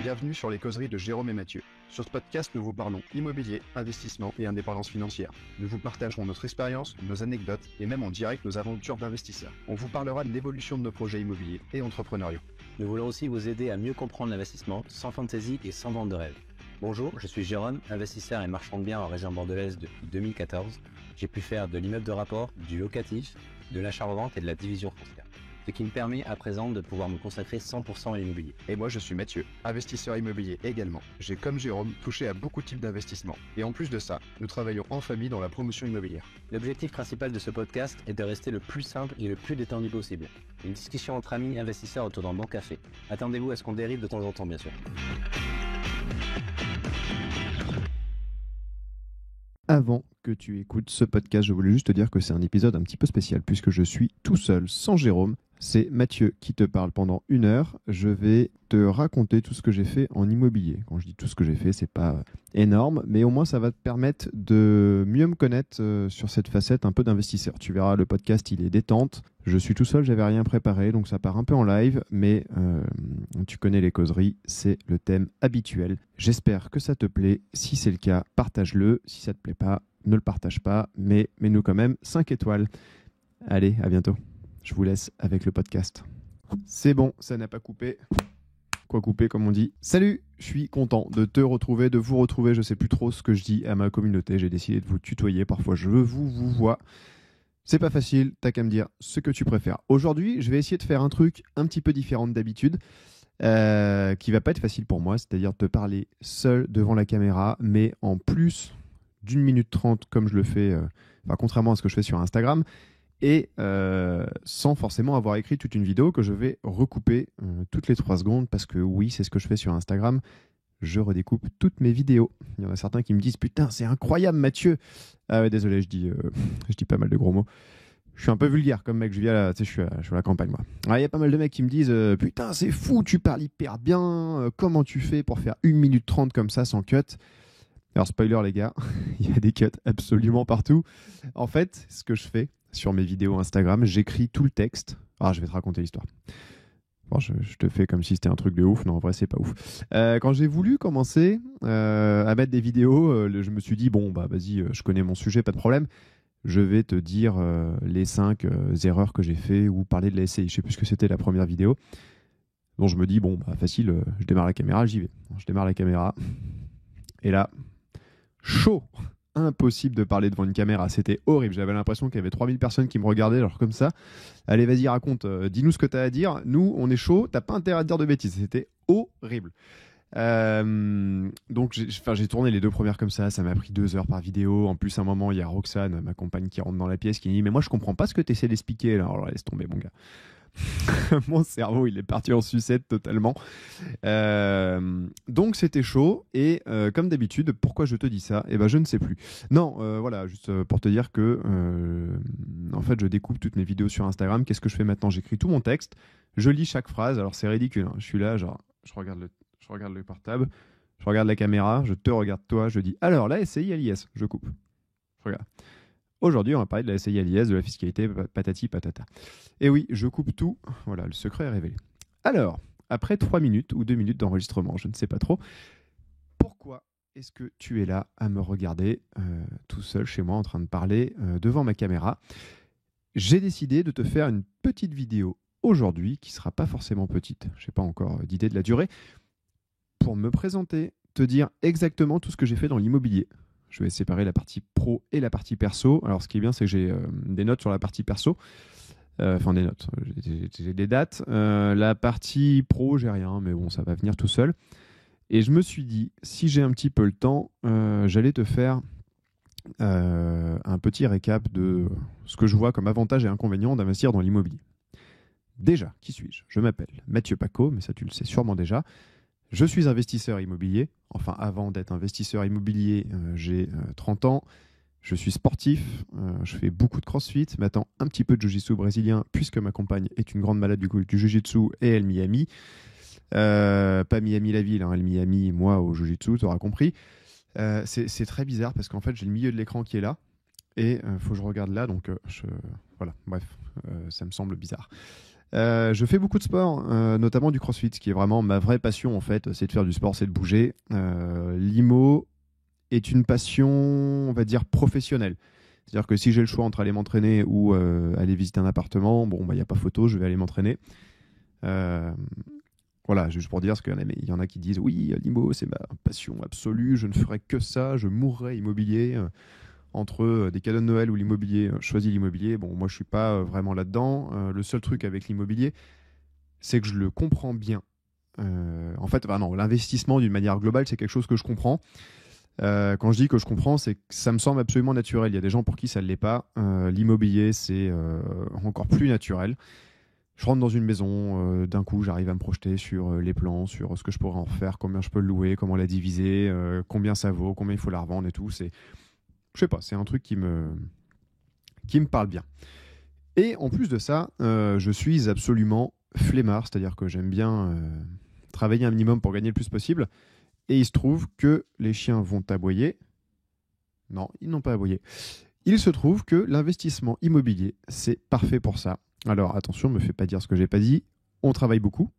Bienvenue sur les causeries de Jérôme et Mathieu. Sur ce podcast, nous vous parlons immobilier, investissement et indépendance financière. Nous vous partagerons notre expérience, nos anecdotes et même en direct nos aventures d'investisseurs. On vous parlera de l'évolution de nos projets immobiliers et entrepreneuriaux. Nous voulons aussi vous aider à mieux comprendre l'investissement sans fantaisie et sans vente de rêve. Bonjour, je suis Jérôme, investisseur et marchand de biens en région bordelaise depuis 2014. J'ai pu faire de l'immeuble de rapport, du locatif, de l'achat-revente et de la division foncière. Ce qui me permet à présent de pouvoir me consacrer 100% à l'immobilier. Et moi je suis Mathieu, investisseur immobilier également. J'ai comme Jérôme touché à beaucoup de types d'investissements. Et en plus de ça, nous travaillons en famille dans la promotion immobilière. L'objectif principal de ce podcast est de rester le plus simple et le plus détendu possible. Une discussion entre amis investisseurs autour d'un bon café. Attendez-vous à ce qu'on dérive de temps en temps bien sûr. Avant que tu écoutes ce podcast, je voulais juste te dire que c'est un épisode un petit peu spécial puisque je suis tout seul, sans Jérôme. C'est Mathieu qui te parle pendant 1 heure. Je vais te raconter tout ce que j'ai fait en immobilier. Quand je dis tout ce que j'ai fait, c'est pas énorme, mais au moins ça va te permettre de mieux me connaître sur cette facette un peu d'investisseur. Tu verras, le podcast, il est détente. Je suis tout seul, j'avais rien préparé, donc ça part un peu en live, mais tu connais les causeries, c'est le thème habituel. J'espère que ça te plaît. Si c'est le cas, partage-le. Si ça te plaît pas, ne le partage pas, mais mets-nous quand même 5 étoiles. Allez, à bientôt. Je vous laisse avec le podcast. C'est bon, ça n'a pas coupé. Quoi couper, comme on dit. Salut, je suis content de te retrouver, de vous retrouver. Je sais plus trop ce que je dis à ma communauté. J'ai décidé de vous tutoyer. Parfois, je vous vois. C'est pas facile, t'as qu'à me dire ce que tu préfères. Aujourd'hui, je vais essayer de faire un truc un petit peu différent d'habitude, qui va pas être facile pour moi, c'est-à-dire de te parler seul devant la caméra, mais en plus d'1 minute 30 comme je le fais, contrairement à ce que je fais sur Instagram, et sans forcément avoir écrit toute une vidéo que je vais recouper toutes les 3 secondes, parce que oui, c'est ce que je fais sur Instagram. Je redécoupe toutes mes vidéos. Il y en a certains qui me disent « Putain, c'est incroyable, Mathieu !» Ah ouais, désolé, je dis pas mal de gros mots. Je suis un peu vulgaire comme mec, je vis je suis à la campagne, moi. Il y a pas mal de mecs qui me disent « Putain, c'est fou, tu parles hyper bien. Comment tu fais pour faire 1 minute 30 comme ça, sans cut ?» Alors, spoiler, les gars, il y a des cuts absolument partout. En fait, ce que je fais sur mes vidéos Instagram, j'écris tout le texte. Ah, je vais te raconter l'histoire. Bon, je te fais comme si c'était un truc de ouf. Non, en vrai, c'est pas ouf. Quand j'ai voulu commencer à mettre des vidéos, je me suis dit, bon, bah vas-y, je connais mon sujet, pas de problème. Je vais te dire les 5 erreurs que j'ai fait ou parler de la SCI. Je sais plus ce que c'était la première vidéo. Donc je me dis, bon, bah facile, je démarre la caméra, j'y vais. Je démarre la caméra. Et là, chaud, impossible de parler devant une caméra, c'était horrible. J'avais l'impression qu'il y avait 3000 personnes qui me regardaient, alors comme ça. Allez, vas-y, raconte, dis-nous ce que tu as à dire. Nous, on est chaud, t'as pas intérêt à dire de bêtises. C'était horrible. Donc j'ai tourné les 2 premières comme ça m'a pris 2 heures par vidéo. En plus, à un moment, il y a Roxane, ma compagne, qui rentre dans la pièce, qui dit « Mais moi, je comprends pas ce que tu essaies d'expliquer. » Alors, laisse tomber, mon gars. Mon cerveau, il est parti en sucette totalement. Donc c'était chaud et comme d'habitude, pourquoi je te dis ça? Eh ben je ne sais plus. Non, voilà, juste pour te dire que en fait je découpe toutes mes vidéos sur Instagram. Qu'est-ce que je fais maintenant? J'écris tout mon texte, je lis chaque phrase. Alors c'est ridicule, hein. Je suis là, genre je regarde le portable, je regarde la caméra, je te regarde toi, je dis alors la SCI à l'IS, je coupe. Je regarde. Aujourd'hui, on va parler de la SCI à l'IS, de la fiscalité, patati patata. Et oui, je coupe tout. Voilà, le secret est révélé. Alors, après 3 minutes ou 2 minutes d'enregistrement, je ne sais pas trop, pourquoi est-ce que tu es là à me regarder tout seul chez moi en train de parler devant ma caméra? J'ai décidé de te faire une petite vidéo aujourd'hui, qui ne sera pas forcément petite, je n'ai pas encore d'idée de la durée, pour me présenter, te dire exactement tout ce que j'ai fait dans l'immobilier. Je vais séparer la partie pro et la partie perso. Alors, ce qui est bien, c'est que j'ai des notes sur la partie perso. Enfin, des notes. J'ai des dates. La partie pro, j'ai rien, mais bon, ça va venir tout seul. Et je me suis dit, si j'ai un petit peu le temps, j'allais te faire un petit récap de ce que je vois comme avantages et inconvénients d'investir dans l'immobilier. Déjà, qui suis-je? Je m'appelle Mathieu Paco, mais ça, tu le sais sûrement déjà. Je suis investisseur immobilier. Enfin, avant d'être investisseur immobilier, j'ai 30 ans. Je suis sportif. Je fais beaucoup de crossfit. Maintenant, un petit peu de jiu-jitsu brésilien, puisque ma compagne est une grande malade du jiu-jitsu et elle m'y a mis. Pas Miami la ville, hein, elle m'y a mis, moi, au jiu-jitsu, tu auras compris. C'est très bizarre parce qu'en fait, j'ai le milieu de l'écran qui est là. Et il faut que je regarde là. Donc, voilà, bref, ça me semble bizarre. Je fais beaucoup de sport, notamment du crossfit, ce qui est vraiment ma vraie passion en fait, c'est de faire du sport, c'est de bouger. L'IMO est une passion, on va dire, professionnelle. C'est-à-dire que si j'ai le choix entre aller m'entraîner ou aller visiter un appartement, bon, bah, il n'y a pas photo, je vais aller m'entraîner. Voilà, juste pour dire, parce qu'il y en a qui disent oui, l'IMO, c'est ma passion absolue, je ne ferai que ça, je mourrai immobilier. Entre des cadeaux de Noël ou l'immobilier, je choisis l'immobilier. Bon, moi, je suis pas vraiment là-dedans. Le seul truc avec l'immobilier, c'est que je le comprends bien. En fait, non, l'investissement d'une manière globale, c'est quelque chose que je comprends. Quand je dis que je comprends, c'est que ça me semble absolument naturel. Il y a des gens pour qui ça ne l'est pas. L'immobilier, c'est encore plus naturel. Je rentre dans une maison, d'un coup, j'arrive à me projeter sur les plans, sur ce que je pourrais en faire, combien je peux le louer, comment la diviser, combien ça vaut, combien il faut la revendre et tout. Je sais pas, c'est un truc qui me parle bien. Et en plus de ça, je suis absolument flemmard, c'est-à-dire que j'aime bien travailler un minimum pour gagner le plus possible. Et il se trouve que les chiens vont aboyer. Non, ils n'ont pas aboyé. Il se trouve que l'investissement immobilier, c'est parfait pour ça. Alors attention, ne me fais pas dire ce que j'ai pas dit. On travaille beaucoup,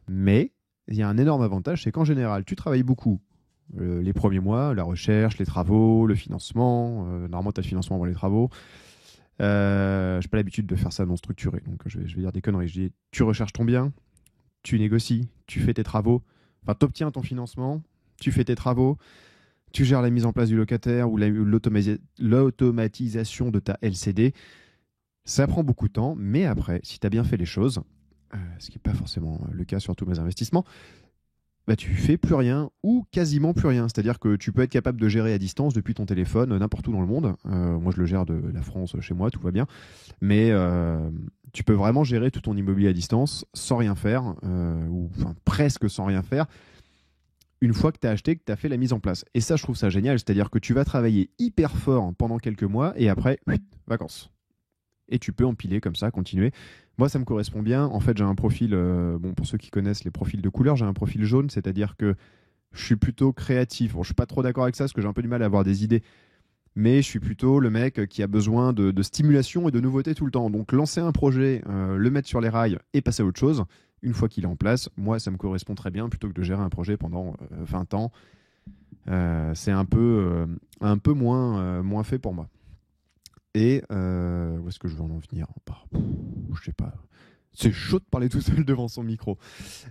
mais il y a un énorme avantage, c'est qu'en général, tu travailles beaucoup les premiers mois, la recherche, les travaux, le financement. Normalement, tu as le financement avant les travaux. Je n'ai pas l'habitude de faire ça non structuré, donc je vais dire des conneries. Je dis, tu recherches ton bien, tu négocies, tu fais tes travaux, enfin, tu obtiens ton financement, tu fais tes travaux, tu gères la mise en place du locataire ou l'automatisation de ta LCD. Ça prend beaucoup de temps, mais après, si tu as bien fait les choses, ce qui n'est pas forcément le cas sur tous mes investissements, bah, tu fais plus rien ou quasiment plus rien. C'est-à-dire que tu peux être capable de gérer à distance depuis ton téléphone n'importe où dans le monde. Moi, je le gère de la France chez moi, tout va bien. Mais tu peux vraiment gérer tout ton immobilier à distance sans rien faire, ou enfin, presque sans rien faire, une fois que tu as acheté, que tu as fait la mise en place. Et ça, je trouve ça génial. C'est-à-dire que tu vas travailler hyper fort pendant quelques mois et après, vacances. Et tu peux empiler comme ça, continuer. Moi, ça me correspond bien. En fait, j'ai un profil, bon, pour ceux qui connaissent les profils de couleur, j'ai un profil jaune, c'est-à-dire que je suis plutôt créatif. Bon, je suis pas trop d'accord avec ça, parce que j'ai un peu du mal à avoir des idées. Mais je suis plutôt le mec qui a besoin de stimulation et de nouveauté tout le temps. Donc, lancer un projet, le mettre sur les rails et passer à autre chose, une fois qu'il est en place, moi, ça me correspond très bien, plutôt que de gérer un projet pendant 20 ans. C'est un peu moins fait pour moi. Et où est-ce que je veux en venir? Je sais pas. C'est chaud de parler tout seul devant son micro.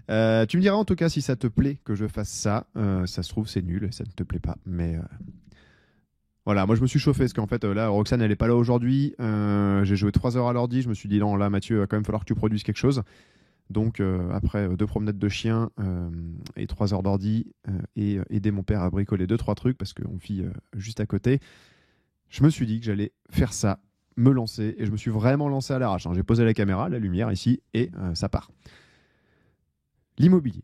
Tu me diras en tout cas si ça te plaît que je fasse ça. Ça se trouve c'est nul et ça ne te plaît pas. Mais voilà, moi je me suis chauffé parce qu'en fait là Roxane elle est pas là aujourd'hui. J'ai joué 3 heures à l'ordi. Je me suis dit non là Mathieu il va quand même falloir que tu produises quelque chose. Donc après 2 promenades de chien et 3 heures d'ordi et aider mon père à bricoler 2-3 trucs parce qu'on vit juste à côté. Je me suis dit que j'allais faire ça, me lancer, et je me suis vraiment lancé à l'arrache. J'ai posé la caméra, la lumière ici, et ça part. L'immobilier.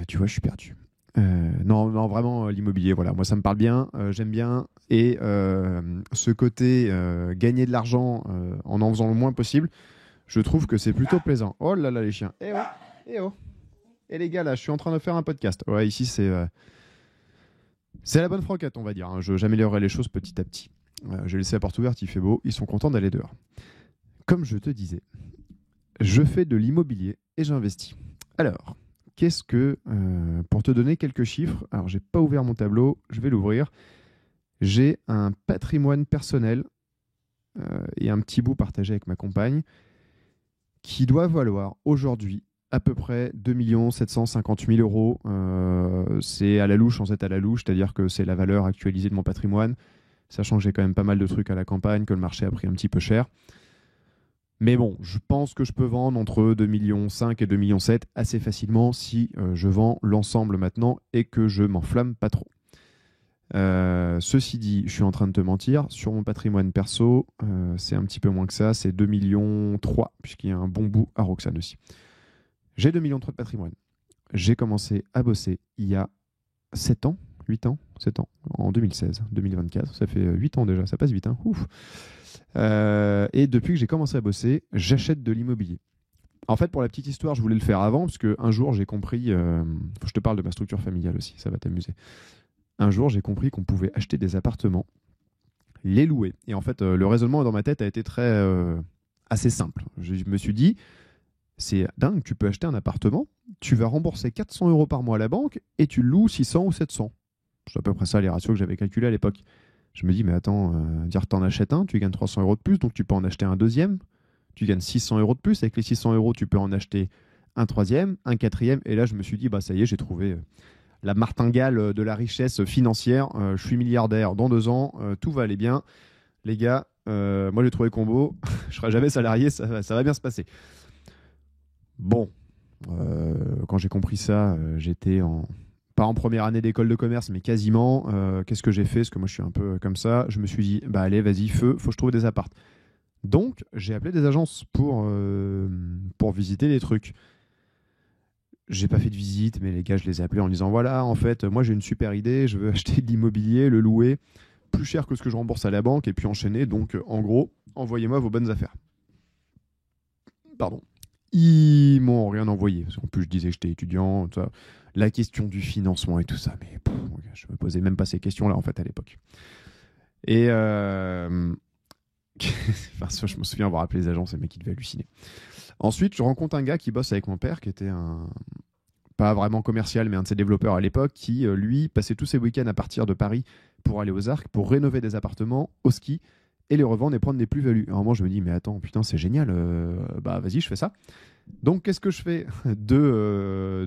Tu vois, je suis perdu. Non, vraiment, l'immobilier, voilà. Moi, ça me parle bien, j'aime bien. Et ce côté gagner de l'argent en faisant le moins possible, je trouve que c'est plutôt plaisant. Oh là là, les chiens. Eh oh, eh oh. Et les gars, là, je suis en train de faire un podcast. Ouais, ici, c'est la bonne franquette, on va dire. J'améliorerai les choses petit à petit. J'ai laissé la porte ouverte, il fait beau, ils sont contents d'aller dehors. Comme je te disais, je fais de l'immobilier et j'investis. Alors, qu'est-ce que... pour te donner quelques chiffres, alors j'ai pas ouvert mon tableau, je vais l'ouvrir. J'ai un patrimoine personnel et un petit bout partagé avec ma compagne qui doit valoir aujourd'hui à peu près 2 750 000 euros. C'est à la louche, sans être à la louche, c'est-à-dire que c'est la valeur actualisée de mon patrimoine, sachant que j'ai quand même pas mal de trucs à la campagne, que le marché a pris un petit peu cher. Mais bon, je pense que je peux vendre entre 2,5 millions et 2,7 millions assez facilement si je vends l'ensemble maintenant et que je m'enflamme pas trop. Ceci dit, je suis en train de te mentir. Sur mon patrimoine perso, c'est un petit peu moins que ça, c'est 2,3 millions, puisqu'il y a un bon bout à Roxane aussi. J'ai 2,3 millions de patrimoine. J'ai commencé à bosser il y a 7 ans, 8 ans, 7 ans, en 2016, 2024. Ça fait 8 ans déjà, ça passe vite. Hein. Ouf. Et depuis que j'ai commencé à bosser, j'achète de l'immobilier. En fait, pour la petite histoire, je voulais le faire avant, parce qu'un jour, j'ai compris... je te parle de ma structure familiale aussi, ça va t'amuser. Un jour, j'ai compris qu'on pouvait acheter des appartements, les louer. Et en fait, le raisonnement dans ma tête a été très assez simple. Je me suis dit, c'est dingue, tu peux acheter un appartement, tu vas rembourser 400 € par mois à la banque et tu le loues 600 ou 700. C'est à peu près ça les ratios que j'avais calculés à l'époque. Je me dis, mais attends, dire t'en achètes un, tu gagnes 300 € de plus, donc tu peux en acheter un deuxième. Tu gagnes 600 € de plus. Avec les 600 €, tu peux en acheter un troisième, un quatrième. Et là, je me suis dit, bah ça y est, j'ai trouvé la martingale de la richesse financière. Je suis milliardaire dans 2 ans, tout va aller bien. Les gars, moi j'ai trouvé le combo. Je serai jamais salarié, ça va bien se passer. Bon, quand j'ai compris ça, j'étais pas en première année d'école de commerce, mais quasiment. Qu'est-ce que j'ai fait? Parce que moi, je suis un peu comme ça. Je me suis dit, bah allez, vas-y, faut que je trouve des apparts. Donc, j'ai appelé des agences pour visiter les trucs. J'ai pas fait de visite, mais les gars, je les ai appelés en disant, voilà, en fait, moi, j'ai une super idée. Je veux acheter de l'immobilier, le louer, plus cher que ce que je rembourse à la banque, et puis enchaîner. Donc, en gros, envoyez-moi vos bonnes affaires. Pardon. Ils m'ont rien envoyé. Parce qu'en plus, je disais que j'étais étudiant, tout ça. La question du financement et tout ça. Mais je me posais même pas ces questions-là, en fait, à l'époque. Et enfin, je me souviens avoir appelé les agences et le mec, il devait halluciner. Ensuite, je rencontre un gars qui bosse avec mon père, qui était pas vraiment commercial, mais un de ses développeurs à l'époque, qui, lui, passait tous ses week-ends à partir de Paris pour aller aux Arcs, pour rénover des appartements au ski et les revendre et prendre des plus-values. À un moment, je me dis, mais attends, putain, c'est génial, bah vas-y, je fais ça. Donc, qu'est-ce que je fais de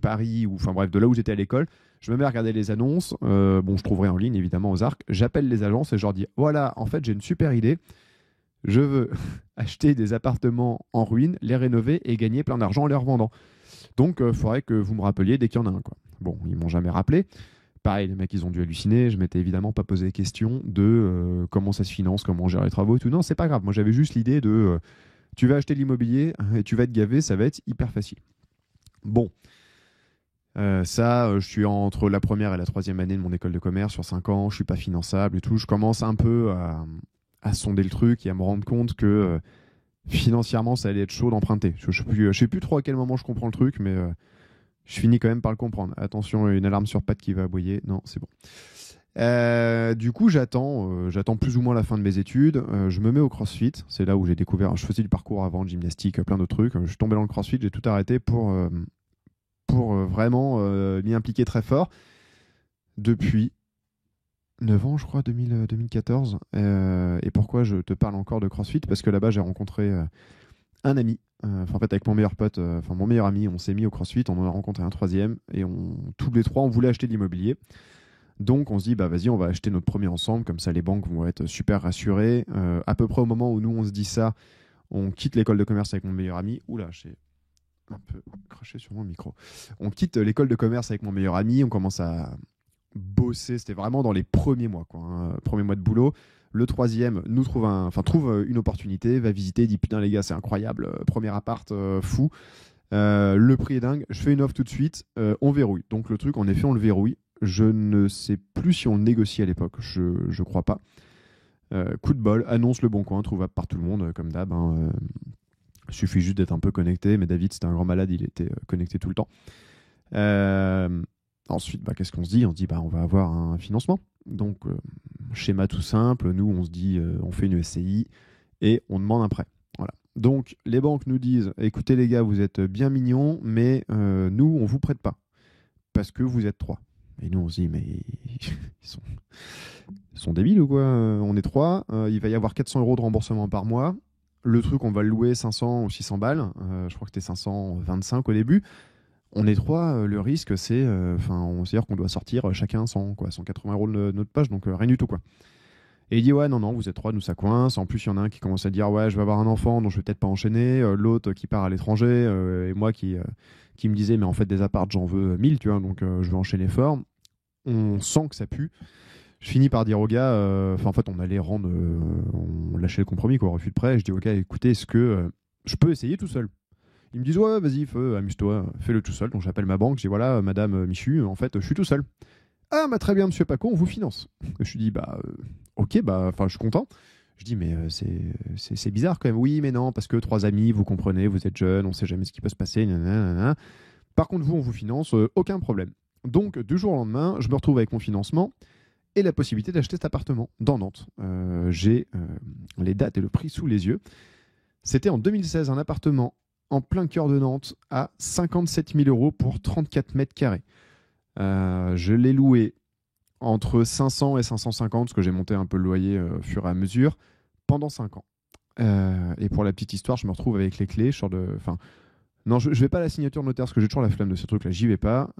Paris, ou enfin bref, de là où j'étais à l'école? Je me mets à regarder les annonces. Bon, je trouverai en ligne, évidemment, aux Arcs. J'appelle les agences et je leur dis, voilà, en fait, j'ai une super idée. Je veux acheter des appartements en ruine, les rénover et gagner plein d'argent en les revendant. Donc, il faudrait que vous me rappeliez dès qu'il y en a un, quoi. Bon, ils m'ont jamais rappelé. Pareil, les mecs, ils ont dû halluciner. Je m'étais évidemment pas posé les questions de comment ça se finance, comment on gère les travaux et tout. Non, c'est pas grave. Moi, j'avais juste l'idée de tu vas acheter de l'immobilier et tu vas te gaver, ça va être hyper facile. Bon, je suis entre la première et la troisième année de mon école de commerce sur 5 ans. Je suis pas finançable et tout. Je commence un peu à sonder le truc et à me rendre compte que financièrement, ça allait être chaud d'emprunter. Je sais plus trop à quel moment je comprends le truc, mais je finis quand même par le comprendre. Attention, une alarme sur patte qui va aboyer. Non, c'est bon. Du coup, j'attends plus ou moins la fin de mes études. Je me mets au CrossFit. C'est là où j'ai découvert. Je faisais du parcours avant, de gymnastique, plein d'autres trucs. Je suis tombé dans le CrossFit. J'ai tout arrêté pour vraiment m'y impliquer très fort. Depuis 9 ans, je crois, 2014. Et pourquoi je te parle encore de CrossFit? Parce que là-bas, j'ai rencontré un ami. En fait, avec mon meilleur pote, mon meilleur ami, on s'est mis au CrossFit. On en a rencontré un troisième. Et tous les trois, on voulait acheter de l'immobilier. Donc on se dit, bah vas-y, on va acheter notre premier ensemble, comme ça les banques vont être super rassurées. À peu près au moment où nous on se dit ça, on quitte l'école de commerce avec mon meilleur ami. Oula, j'ai un peu craché sur mon micro. On quitte l'école de commerce avec mon meilleur ami, on commence à bosser, c'était vraiment dans les premiers mois, quoi, premier mois de boulot. Le troisième nous trouve une opportunité, va visiter, dit putain les gars, c'est incroyable, premier appart, fou. Le prix est dingue, je fais une offre tout de suite, on verrouille. Donc le truc, en effet, on le verrouille. Je ne sais plus si on le négocie à l'époque, je crois pas. Coup de bol, annonce Le Bon Coin, trouvable par tout le monde, comme d'hab. Il suffit juste d'être un peu connecté, mais David, c'était un grand malade, il était connecté tout le temps. Ensuite, qu'est-ce qu'on se dit? On se dit, on va avoir un financement. Donc, schéma tout simple, nous, on se dit, on fait une SCI et on demande un prêt. Voilà. Donc, les banques nous disent, écoutez les gars, vous êtes bien mignons, mais nous, on vous prête pas, parce que vous êtes 3. Et nous, on se dit, mais ils sont débiles ou quoi? On est 3, il va y avoir 400 € de remboursement par mois. Le truc, on va le louer 500 ou 600 balles. Je crois que c'était 525 au début. On est 3, le risque, c'est... c'est-à-dire qu'on doit sortir chacun 180 € de notre poche, donc rien du tout, quoi. Et il dit, ouais, non, vous êtes 3, nous, ça coince. En plus, il y en a un qui commence à dire, ouais, je vais avoir un enfant, donc je vais peut-être pas enchaîner. L'autre qui part à l'étranger, et moi qui me disait, mais en fait, des apparts, j'en veux 1000, tu vois, donc je vais enchaîner fort. On sent que ça pue. Je finis par dire au gars, en fait, on allait rendre, on lâchait le compromis, quoi, refus de prêt. Je dis, ok, écoutez, est-ce que je peux essayer tout seul? Ils me disent, ouais, vas-y, amuse-toi, fais-le tout seul. Donc j'appelle ma banque, je dis, voilà, madame Michu, en fait, je suis tout seul. Ah, très bien, monsieur Paco, on vous finance. Je lui dis, ok, je suis content. Je dis, mais c'est bizarre quand même. Oui, mais non, parce que 3 amis, vous comprenez, vous êtes jeunes, on sait jamais ce qui peut se passer. Nanana. Par contre, vous, on vous finance, aucun problème. Donc, du jour au lendemain, je me retrouve avec mon financement et la possibilité d'acheter cet appartement dans Nantes. J'ai les dates et le prix sous les yeux. C'était en 2016, un appartement en plein cœur de Nantes à 57 000 € pour 34 mètres carrés. Je l'ai loué entre 500 et 550, parce que j'ai monté un peu le loyer au fur et à mesure, pendant 5 ans. Et pour la petite histoire, je me retrouve avec les clés. Non, je vais pas à la signature notaire, parce que j'ai toujours la flemme de ce truc-là, j'y vais pas.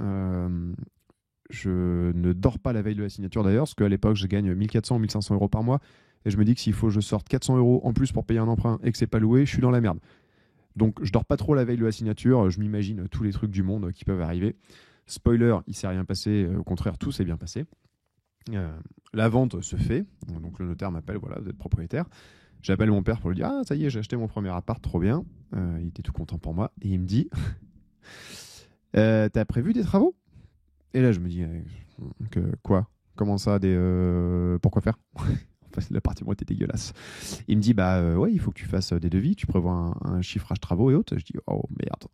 Je ne dors pas la veille de la signature d'ailleurs, parce qu'à l'époque, je gagne 1400 ou 1500 € par mois, et je me dis que s'il faut que je sorte 400 € en plus pour payer un emprunt et que c'est pas loué, je suis dans la merde. Donc je dors pas trop la veille de la signature, je m'imagine tous les trucs du monde qui peuvent arriver. Spoiler, il s'est rien passé, au contraire, tout s'est bien passé. La vente se fait, donc le notaire m'appelle, voilà, vous êtes propriétaire. J'appelle mon père pour lui dire, ah ça y est, j'ai acheté mon premier appart, trop bien. Il était tout content pour moi, et il me dit, t'as prévu des travaux? Et là je me dis, quoi? Comment ça, pourquoi faire? Enfin, l'appartement était dégueulasse. Il me dit, ouais, il faut que tu fasses des devis, tu prévois un chiffrage travaux et autres. Je dis, oh merde.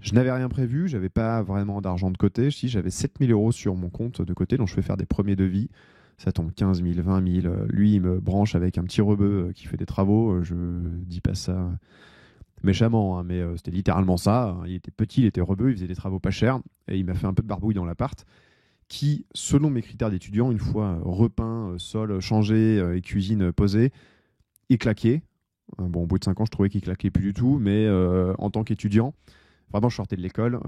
Je n'avais rien prévu, j'avais pas vraiment d'argent de côté. J'avais 7 000 € sur mon compte de côté, donc je vais faire des premiers devis. Ça tombe 15 000, 20 000. Lui, il me branche avec un petit rebeu qui fait des travaux. Je dis pas ça méchamment, hein, mais c'était littéralement ça. Il était petit, il était rebeu, il faisait des travaux pas chers. Et il m'a fait un peu de barbouille dans l'appart, qui, selon mes critères d'étudiant, une fois repeint, sol changé et cuisine posée, il claquait. Bon, au bout de 5 ans, je trouvais qu'il claquait plus du tout, mais en tant qu'étudiant, vraiment, je sortais de l'école,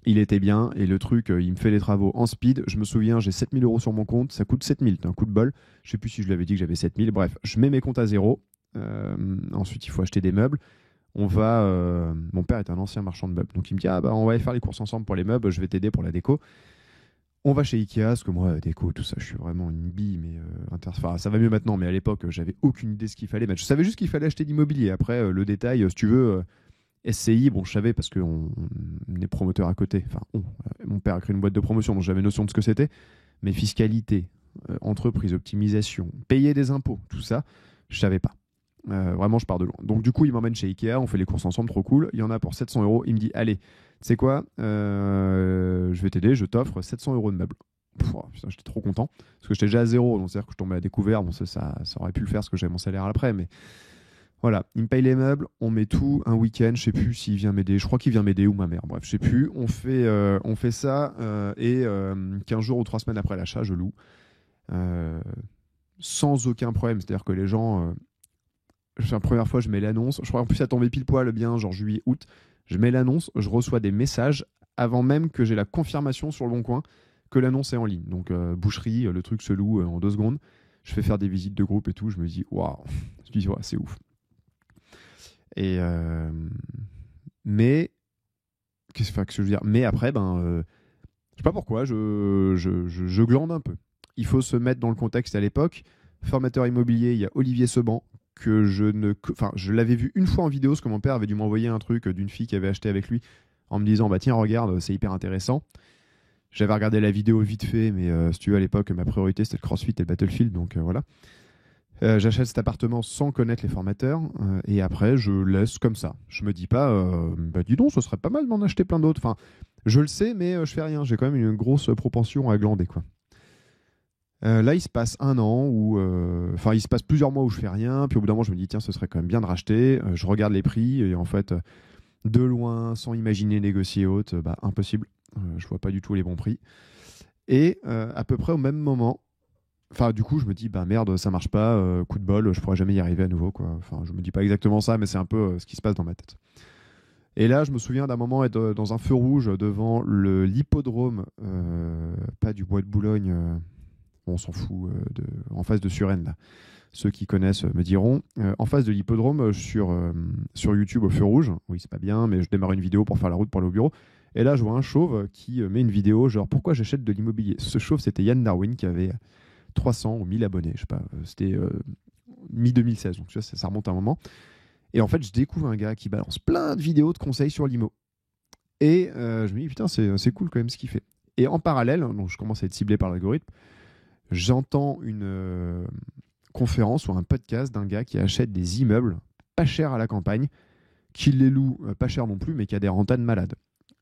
il était bien, et le truc, il me fait les travaux en speed. Je me souviens, j'ai 7 000 € sur mon compte, ça coûte 7 000, c'est un coup de bol. Je sais plus si je lui avais dit que j'avais 7 000, bref, je mets mes comptes à zéro. Ensuite, il faut acheter des meubles. Mon père est un ancien marchand de meubles, donc il me dit, on va aller faire les courses ensemble pour les meubles, je vais t'aider pour la déco. On va chez Ikea, parce que moi, déco, tout ça, je suis vraiment une bille, mais ça va mieux maintenant, mais à l'époque, j'avais aucune idée de ce qu'il fallait mettre. Je savais juste qu'il fallait acheter de l'immobilier. Après, le détail, si tu veux, SCI, bon, je savais parce qu'on est promoteur à côté. Mon père a créé une boîte de promotion, donc j'avais notion de ce que c'était. Mais fiscalité, entreprise, optimisation, payer des impôts, tout ça, je savais pas. Vraiment, je pars de loin. Donc, du coup, il m'emmène chez Ikea, on fait les courses ensemble, trop cool. Il y en a pour 700 €. Il me dit, allez, tu sais quoi, je vais t'aider, je t'offre 700 € de meubles. Putain, j'étais trop content, parce que j'étais déjà à zéro, donc c'est-à-dire que je tombais à découvert. Bon, ça aurait pu le faire, parce que j'avais mon salaire après, mais voilà. Il me paye les meubles, on met tout un week-end, je sais plus s'il vient m'aider, je crois qu'il vient m'aider, ou ma mère, bref, je sais plus. On fait ça, et 15 jours ou 3 semaines après l'achat, je loue. Sans aucun problème, c'est-à-dire que les gens... la première fois, je mets l'annonce. Je crois en plus ça tombait pile poil bien, genre juillet, août. Je mets l'annonce, je reçois des messages avant même que j'ai la confirmation sur le Bon Coin que l'annonce est en ligne. Donc boucherie, le truc se loue en 2 secondes. Je fais faire des visites de groupe et tout. Je me dis waouh, c'est ouf. Et mais qu'est-ce que je veux dire? Mais après, je sais pas pourquoi, je glande un peu. Il faut se mettre dans le contexte à l'époque. Formateur immobilier, il y a Olivier Seban, que je l'avais vu une fois en vidéo, parce que mon père avait dû m'envoyer un truc d'une fille qui avait acheté avec lui en me disant tiens, regarde, c'est hyper intéressant. J'avais regardé la vidéo vite fait, mais si tu veux, à l'époque, ma priorité c'était le CrossFit et le Battlefield, donc voilà. J'achète cet appartement sans connaître les formateurs, et après je laisse comme ça. Je me dis pas dis donc, ce serait pas mal d'en acheter plein d'autres. Enfin, je le sais, mais je fais rien. J'ai quand même une grosse propension à glander, quoi. Là, il se passe un an il se passe plusieurs mois où je fais rien. Puis au bout d'un moment, je me dis, tiens, ce serait quand même bien de racheter. Je regarde les prix et en fait, de loin, sans imaginer négocier haute, impossible. Je vois pas du tout les bons prix. Et à peu près au même moment, du coup, je me dis, merde, ça marche pas, coup de bol, je pourrais jamais y arriver à nouveau, quoi. Enfin, je me dis pas exactement ça, mais c'est un peu ce qui se passe dans ma tête. Et là, je me souviens d'un moment être dans un feu rouge devant l'hippodrome, pas du Bois de Boulogne. On s'en fout, en face de Suresnes, là. Ceux qui connaissent me diront. En face de l'hippodrome, sur YouTube au feu rouge, oui, c'est pas bien, mais je démarre une vidéo pour faire la route pour aller au bureau. Et là, je vois un chauve qui met une vidéo, genre, pourquoi j'achète de l'immobilier? Ce chauve, c'était Yann Darwin, qui avait 300 ou 1000 abonnés, je sais pas, c'était mi-2016, donc tu vois, ça remonte à un moment. Et en fait, je découvre un gars qui balance plein de vidéos de conseils sur l'IMO. Et je me dis, putain, c'est cool quand même ce qu'il fait. Et en parallèle, donc je commence à être ciblé par l'algorithme, j'entends une conférence ou un podcast d'un gars qui achète des immeubles pas chers à la campagne, qui les loue pas cher non plus, mais qui a des rentas de malade.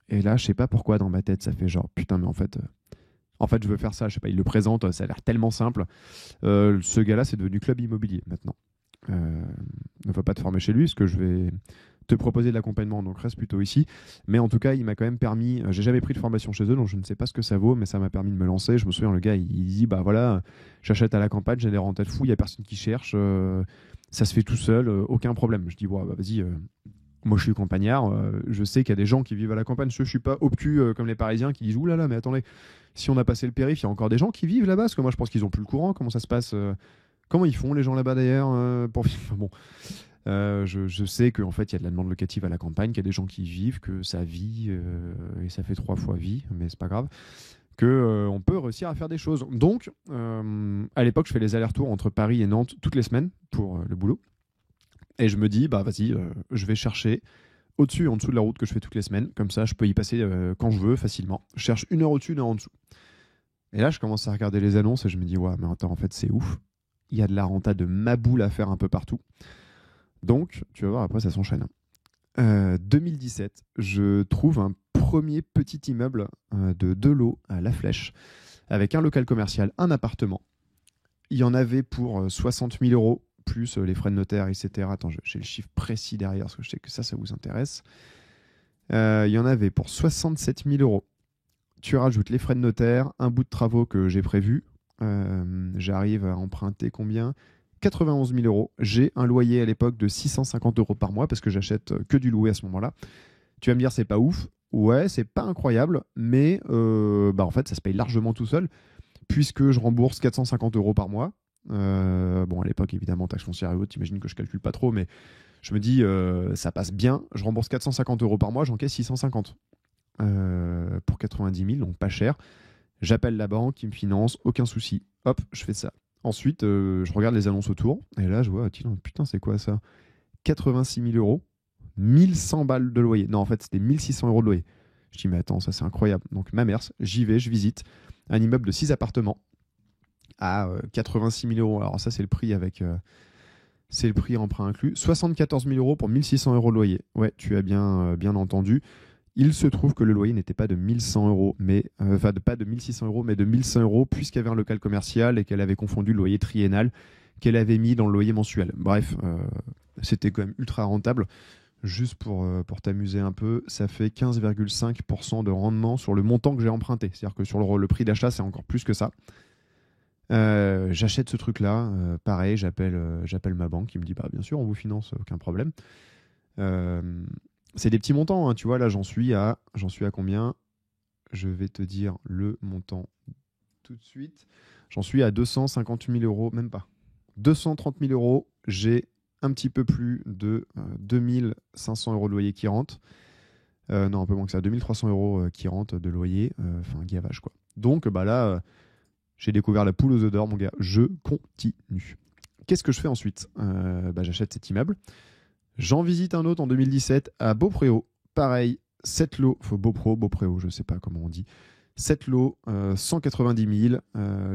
Et là, je sais pas pourquoi dans ma tête, ça fait genre, putain, mais en En fait, je veux faire ça, je sais pas, il le présente, ça a l'air tellement simple. Ce gars-là, c'est devenu club immobilier maintenant. Ne va pas te former chez lui, parce que je vais te proposer de l'accompagnement, donc reste plutôt ici. Mais en tout cas, il m'a quand même permis, j'ai jamais pris de formation chez eux, donc je ne sais pas ce que ça vaut, mais ça m'a permis de me lancer. Je me souviens, le gars, il dit, bah voilà, j'achète à la campagne, j'ai des rentes de fou, il n'y a personne qui cherche, ça se fait tout seul, aucun problème. Je dis, ouais, bah vas-y, moi je suis campagnard, je sais qu'il y a des gens qui vivent à la campagne, je suis pas obtus comme les Parisiens qui disent, ouh là là, mais attendez, si on a passé le périph', il y a encore des gens qui vivent là-bas, parce que moi je pense qu'ils ont plus le courant, comment ça se passe comment ils font les gens là-bas d'ailleurs pour vivre. Bon, je sais qu'en fait il y a de la demande locative à la campagne, qu'il y a des gens qui y vivent, que ça vit et ça fait 3 fois vie, mais c'est pas grave. Que on peut réussir à faire des choses. Donc, à l'époque, je fais les allers-retours entre Paris et Nantes toutes les semaines pour le boulot. Et je me dis, bah vas-y, je vais chercher au-dessus et en dessous de la route que je fais toutes les semaines. Comme ça, je peux y passer quand je veux facilement. Je cherche 1 heure au-dessus, 1 heure en dessous. Et là, je commence à regarder les annonces et je me dis, ouais, mais attends, en fait, c'est ouf. Il y a de la renta de maboule à faire un peu partout. Donc, tu vas voir, après, ça s'enchaîne. 2017, je trouve un premier petit immeuble de 2 lots à La Flèche, avec un local commercial, un appartement. Il y en avait pour 60 000 euros, plus les frais de notaire, etc. Attends, j'ai le chiffre précis derrière, parce que je sais que ça vous intéresse. Il y en avait pour 67 000 euros. Tu rajoutes les frais de notaire, un bout de travaux que j'ai prévu. J'arrive à emprunter combien ? 91 000 euros. J'ai un loyer à l'époque de 650 euros par mois parce que j'achète que du loué à ce moment-là. Tu vas me dire, c'est pas ouf. Ouais, c'est pas incroyable, mais en fait, ça se paye largement tout seul puisque je rembourse 450 euros par mois. Bon, à l'époque, évidemment, taxe foncière et autres, t'imagines que je calcule pas trop, mais je me dis, ça passe bien. Je rembourse 450 euros par mois, j'encaisse 650 pour 90 000, donc pas cher. J'appelle la banque, ils me financent, aucun souci. Hop, je fais ça. Ensuite, je regarde les annonces autour, et là, je vois, putain, c'est quoi ça ? 86 000 euros, 1100 balles de loyer. Non, en fait, c'était 1600 euros de loyer. Je dis, mais attends, ça c'est incroyable. Donc, ma mère, j'y vais, je visite un immeuble de 6 appartements à 86 000 euros. Alors, ça, c'est le prix avec. C'est le prix emprunt inclus. 74 000 euros pour 1600 euros de loyer. Ouais, tu as bien entendu. Il se trouve que le loyer n'était pas de 1100 euros, pas de 1600 euros, mais de 1100 euros, puisqu'il y avait un local commercial et qu'elle avait confondu le loyer triennal qu'elle avait mis dans le loyer mensuel. Bref, c'était quand même ultra rentable. Juste pour t'amuser un peu, ça fait 15,5% de rendement sur le montant que j'ai emprunté. C'est-à-dire que sur le prix d'achat, c'est encore plus que ça. J'achète ce truc-là. Pareil, j'appelle ma banque qui me dit, bah, bien sûr, on vous finance, aucun problème. C'est des petits montants, hein, tu vois, là j'en suis à combien ? Je vais te dire le montant tout de suite. J'en suis à 250 000 euros, même pas. 230 000 euros, j'ai un petit peu plus de 2500 euros de loyer qui rentrent. Non, un peu moins que ça, 2300 euros qui rentrent de loyer, enfin gavage quoi. Donc bah là, j'ai découvert la poule aux œufs d'or, mon gars, je continue. Qu'est-ce que je fais ensuite ? J'achète cet immeuble. J'en visite un autre en 2017 à Beaupréau. Pareil, 7 lots, Beaupréau, je ne sais pas comment on dit. 7 lots, 190 000.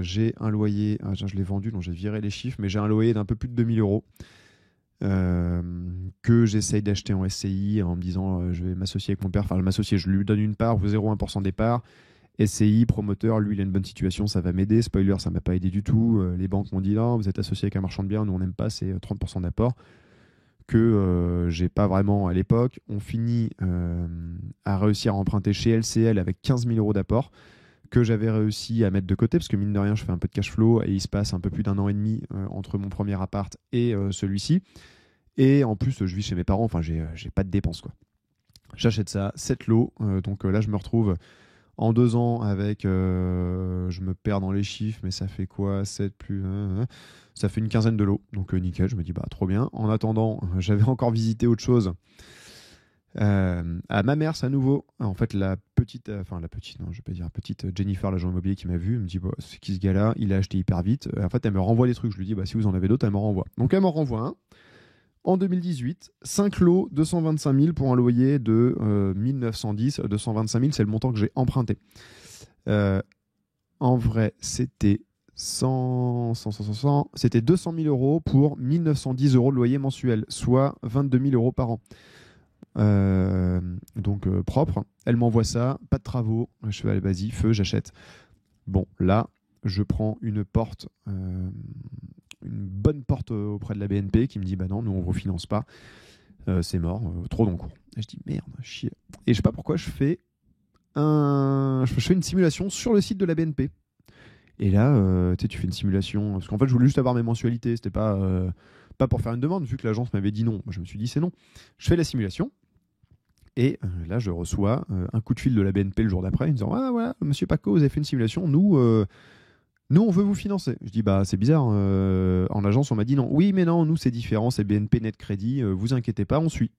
J'ai un loyer, je l'ai vendu, donc j'ai viré les chiffres, mais j'ai un loyer d'un peu plus de 2 000 euros que j'essaye d'acheter en SCI en me disant je vais m'associer avec mon père. Enfin, m'associer, je lui donne une part, 0,1% des parts. SCI, promoteur, lui il a une bonne situation, ça va m'aider. Spoiler, ça ne m'a pas aidé du tout. Les banques m'ont dit non, vous êtes associé avec un marchand de biens, nous on n'aime pas, c'est 30% d'apport. Que j'ai pas vraiment à l'époque. On finit à réussir à emprunter chez LCL avec 15 000 euros d'apport que j'avais réussi à mettre de côté parce que mine de rien je fais un peu de cash flow et il se passe un peu plus d'1 an et demi entre mon premier appart et celui-ci, et en plus je vis chez mes parents, enfin j'ai pas de dépenses quoi. J'achète ça, 7 lots, donc là je me retrouve en 2 ans avec, je me perds dans les chiffres, mais ça fait quoi, 7 plus... ça fait une quinzaine de lots, donc nickel, je me dis bah trop bien. En attendant, j'avais encore visité autre chose à Mamers à nouveau. En fait, la petite, Jennifer, l'agent immobilier qui m'a vu, elle me dit bah, c'est qui ce gars-là, il a acheté hyper vite. En fait, elle me renvoie des trucs, je lui dis bah, si vous en avez d'autres, elle me renvoie. Donc elle me renvoie un. En 2018, 5 lots, 225 000 pour un loyer de 1910. 225 000, c'est le montant que j'ai emprunté. En vrai, c'était 100, c'était 200 000 euros pour 1910 euros de loyer mensuel, soit 22 000 euros par an. Donc propre. Elle m'envoie ça, pas de travaux. Je fais allez, vas-y, feu, j'achète. Bon, là, je prends une bonne porte auprès de la BNP qui me dit bah non, nous on ne refinance pas, c'est mort, trop d'encours. Et je dis merde, chier. Et je sais pas pourquoi je fais une simulation sur le site de la BNP. Et là, tu fais une simulation, parce qu'en fait je voulais juste avoir mes mensualités, c'était pas pour faire une demande, vu que l'agence m'avait dit non. Moi, je me suis dit c'est non. Je fais la simulation. Et là, je reçois un coup de fil de la BNP le jour d'après, en me disant ah voilà, monsieur Paco, vous avez fait une simulation, nous on veut vous financer. Je dis bah c'est bizarre, en agence on m'a dit non. Oui mais non, nous c'est différent, c'est BNP Net Crédit, vous inquiétez pas, on suit.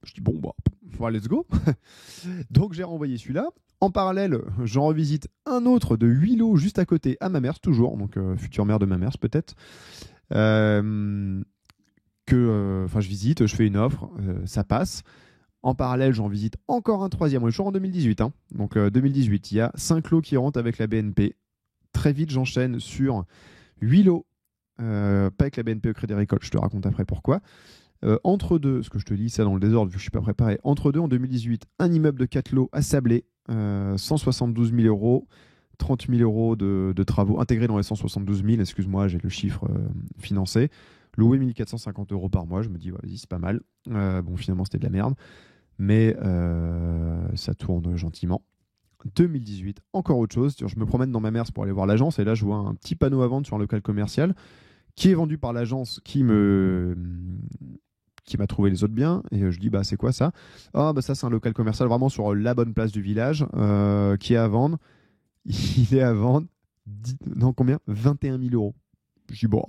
Je dis bon bah voilà, let's go. Donc j'ai renvoyé celui-là. En parallèle, j'en revisite un autre de 8 lots juste à côté à Mamers toujours, donc future mère de Mamers peut-être. Je visite, je fais une offre, ça passe. En parallèle, j'en visite encore un troisième. On est toujours en 2018. Hein. Donc 2018, il y a 5 lots qui rentrent avec la BNP. Très vite, j'enchaîne sur 8 lots. Pas avec la BNP au Crédit Agricole, je te raconte après pourquoi. Entre deux, ce que je te dis, ça dans le désordre, vu que je ne suis pas préparé. Entre deux, en 2018, un immeuble de 4 lots à Sablé, 172 000 euros, 30 000 euros de travaux intégrés dans les 172 000. Excuse-moi, j'ai le chiffre financé. Loué 1 450 euros par mois. Je me dis, vas-y, c'est pas mal. Bon, finalement, c'était de la merde. Mais ça tourne gentiment. 2018, encore autre chose. Je me promène dans Mamers pour aller voir l'agence et là, je vois un petit panneau à vendre sur un local commercial qui est vendu par l'agence qui m'a trouvé les autres biens. Et je dis, bah, c'est quoi ça? Ah, bah, ça, c'est un local commercial vraiment sur la bonne place du village qui est à vendre. Il est à vendre, combien? 21 000 euros. Je dis, bon,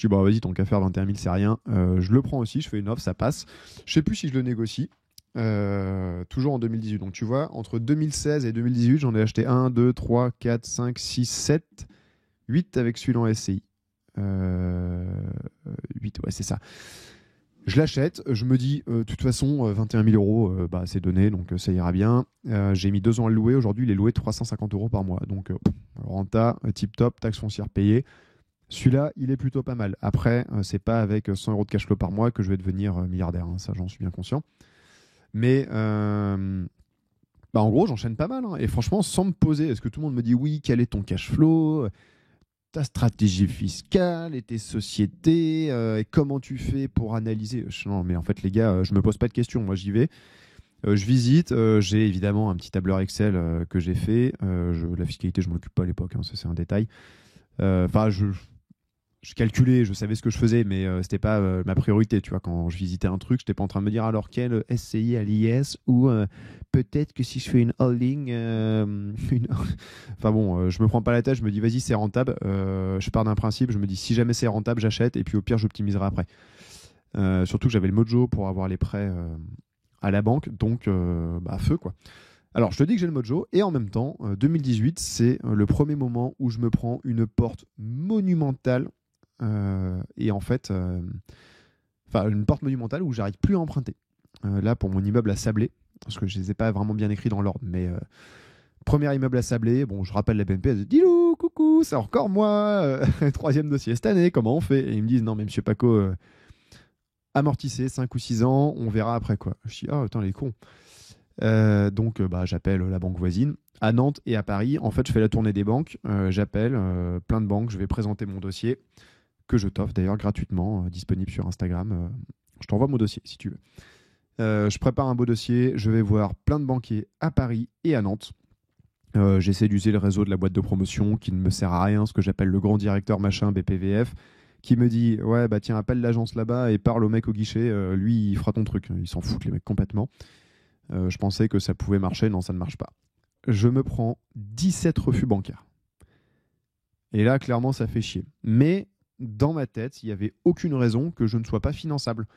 bah, vas-y, tant qu'à faire 21 000, c'est rien. Je le prends aussi, je fais une offre, ça passe. Je sais plus si je le négocie. Toujours en 2018. Donc tu vois, entre 2016 et 2018, j'en ai acheté 1, 2, 3, 4, 5, 6, 7, 8 avec celui-là en SCI. 8, ouais, c'est ça. Je l'achète, je me dis, de toute façon, 21 000 euros, bah, c'est donné, donc ça ira bien. J'ai mis 2 ans à le louer, aujourd'hui il est loué 350 euros par mois. Donc renta, tip top, taxe foncière payée. Celui-là, il est plutôt pas mal. Après, c'est pas avec 100 euros de cash flow par mois que je vais devenir milliardaire, hein, ça j'en suis bien conscient. Mais en gros, j'enchaîne pas mal. Hein. Et franchement, sans me poser, est-ce que tout le monde me dit oui, quel est ton cash flow, ta stratégie fiscale et tes sociétés, et comment tu fais pour analyser? Non, mais en fait, les gars, je me pose pas de questions. Moi, j'y vais. Je visite. J'ai évidemment un petit tableur Excel que j'ai fait. La fiscalité, je m'en occupe pas à l'époque. Hein, ça, c'est un détail. Je calculais, je savais ce que je faisais, mais c'était pas ma priorité. Tu vois, quand je visitais un truc, j'étais pas en train de me dire alors quel SCI à l'IS ou peut-être que si je fais une holding, enfin bon, je me prends pas la tête. Je me dis vas-y, c'est rentable. Je pars d'un principe. Je me dis si jamais c'est rentable, j'achète et puis au pire, j'optimiserai après. Surtout que j'avais le mojo pour avoir les prêts à la banque, donc feu quoi. Alors, je te dis que j'ai le mojo, et en même temps, 2018, c'est le premier moment où je me prends une porte monumentale, et en fait, une porte monumentale où j'arrive plus à emprunter. Là, pour mon immeuble à Sablé, parce que je ne les ai pas vraiment bien écrits dans l'ordre, mais premier immeuble à Sablé, bon, je rappelle la BNP, elle dit « Dilou, coucou, c'est encore moi, troisième dossier cette année, comment on fait ?» Et ils me disent « Non, mais monsieur Paco, amortissez 5 ou 6 ans, on verra après quoi. » Je dis « Ah, attends, les cons. » Donc j'appelle la banque voisine à Nantes et à Paris. En fait, je fais la tournée des banques, j'appelle plein de banques, je vais présenter mon dossier que je t'offre d'ailleurs gratuitement, disponible sur Instagram. Je t'envoie mon dossier si tu veux. Je prépare un beau dossier, je vais voir plein de banquiers à Paris et à Nantes. J'essaie d'user le réseau de la boîte de promotion qui ne me sert à rien, ce que j'appelle le grand directeur machin BPVF, qui me dit ouais bah tiens, appelle l'agence là-bas et parle au mec au guichet, lui il fera ton truc. Ils s'en foutent les mecs complètement. Je pensais que ça pouvait marcher, non, ça ne marche pas. Je me prends 17 refus bancaires. Et là, clairement, ça fait chier. Mais dans ma tête, il n'y avait aucune raison que je ne sois pas finançable.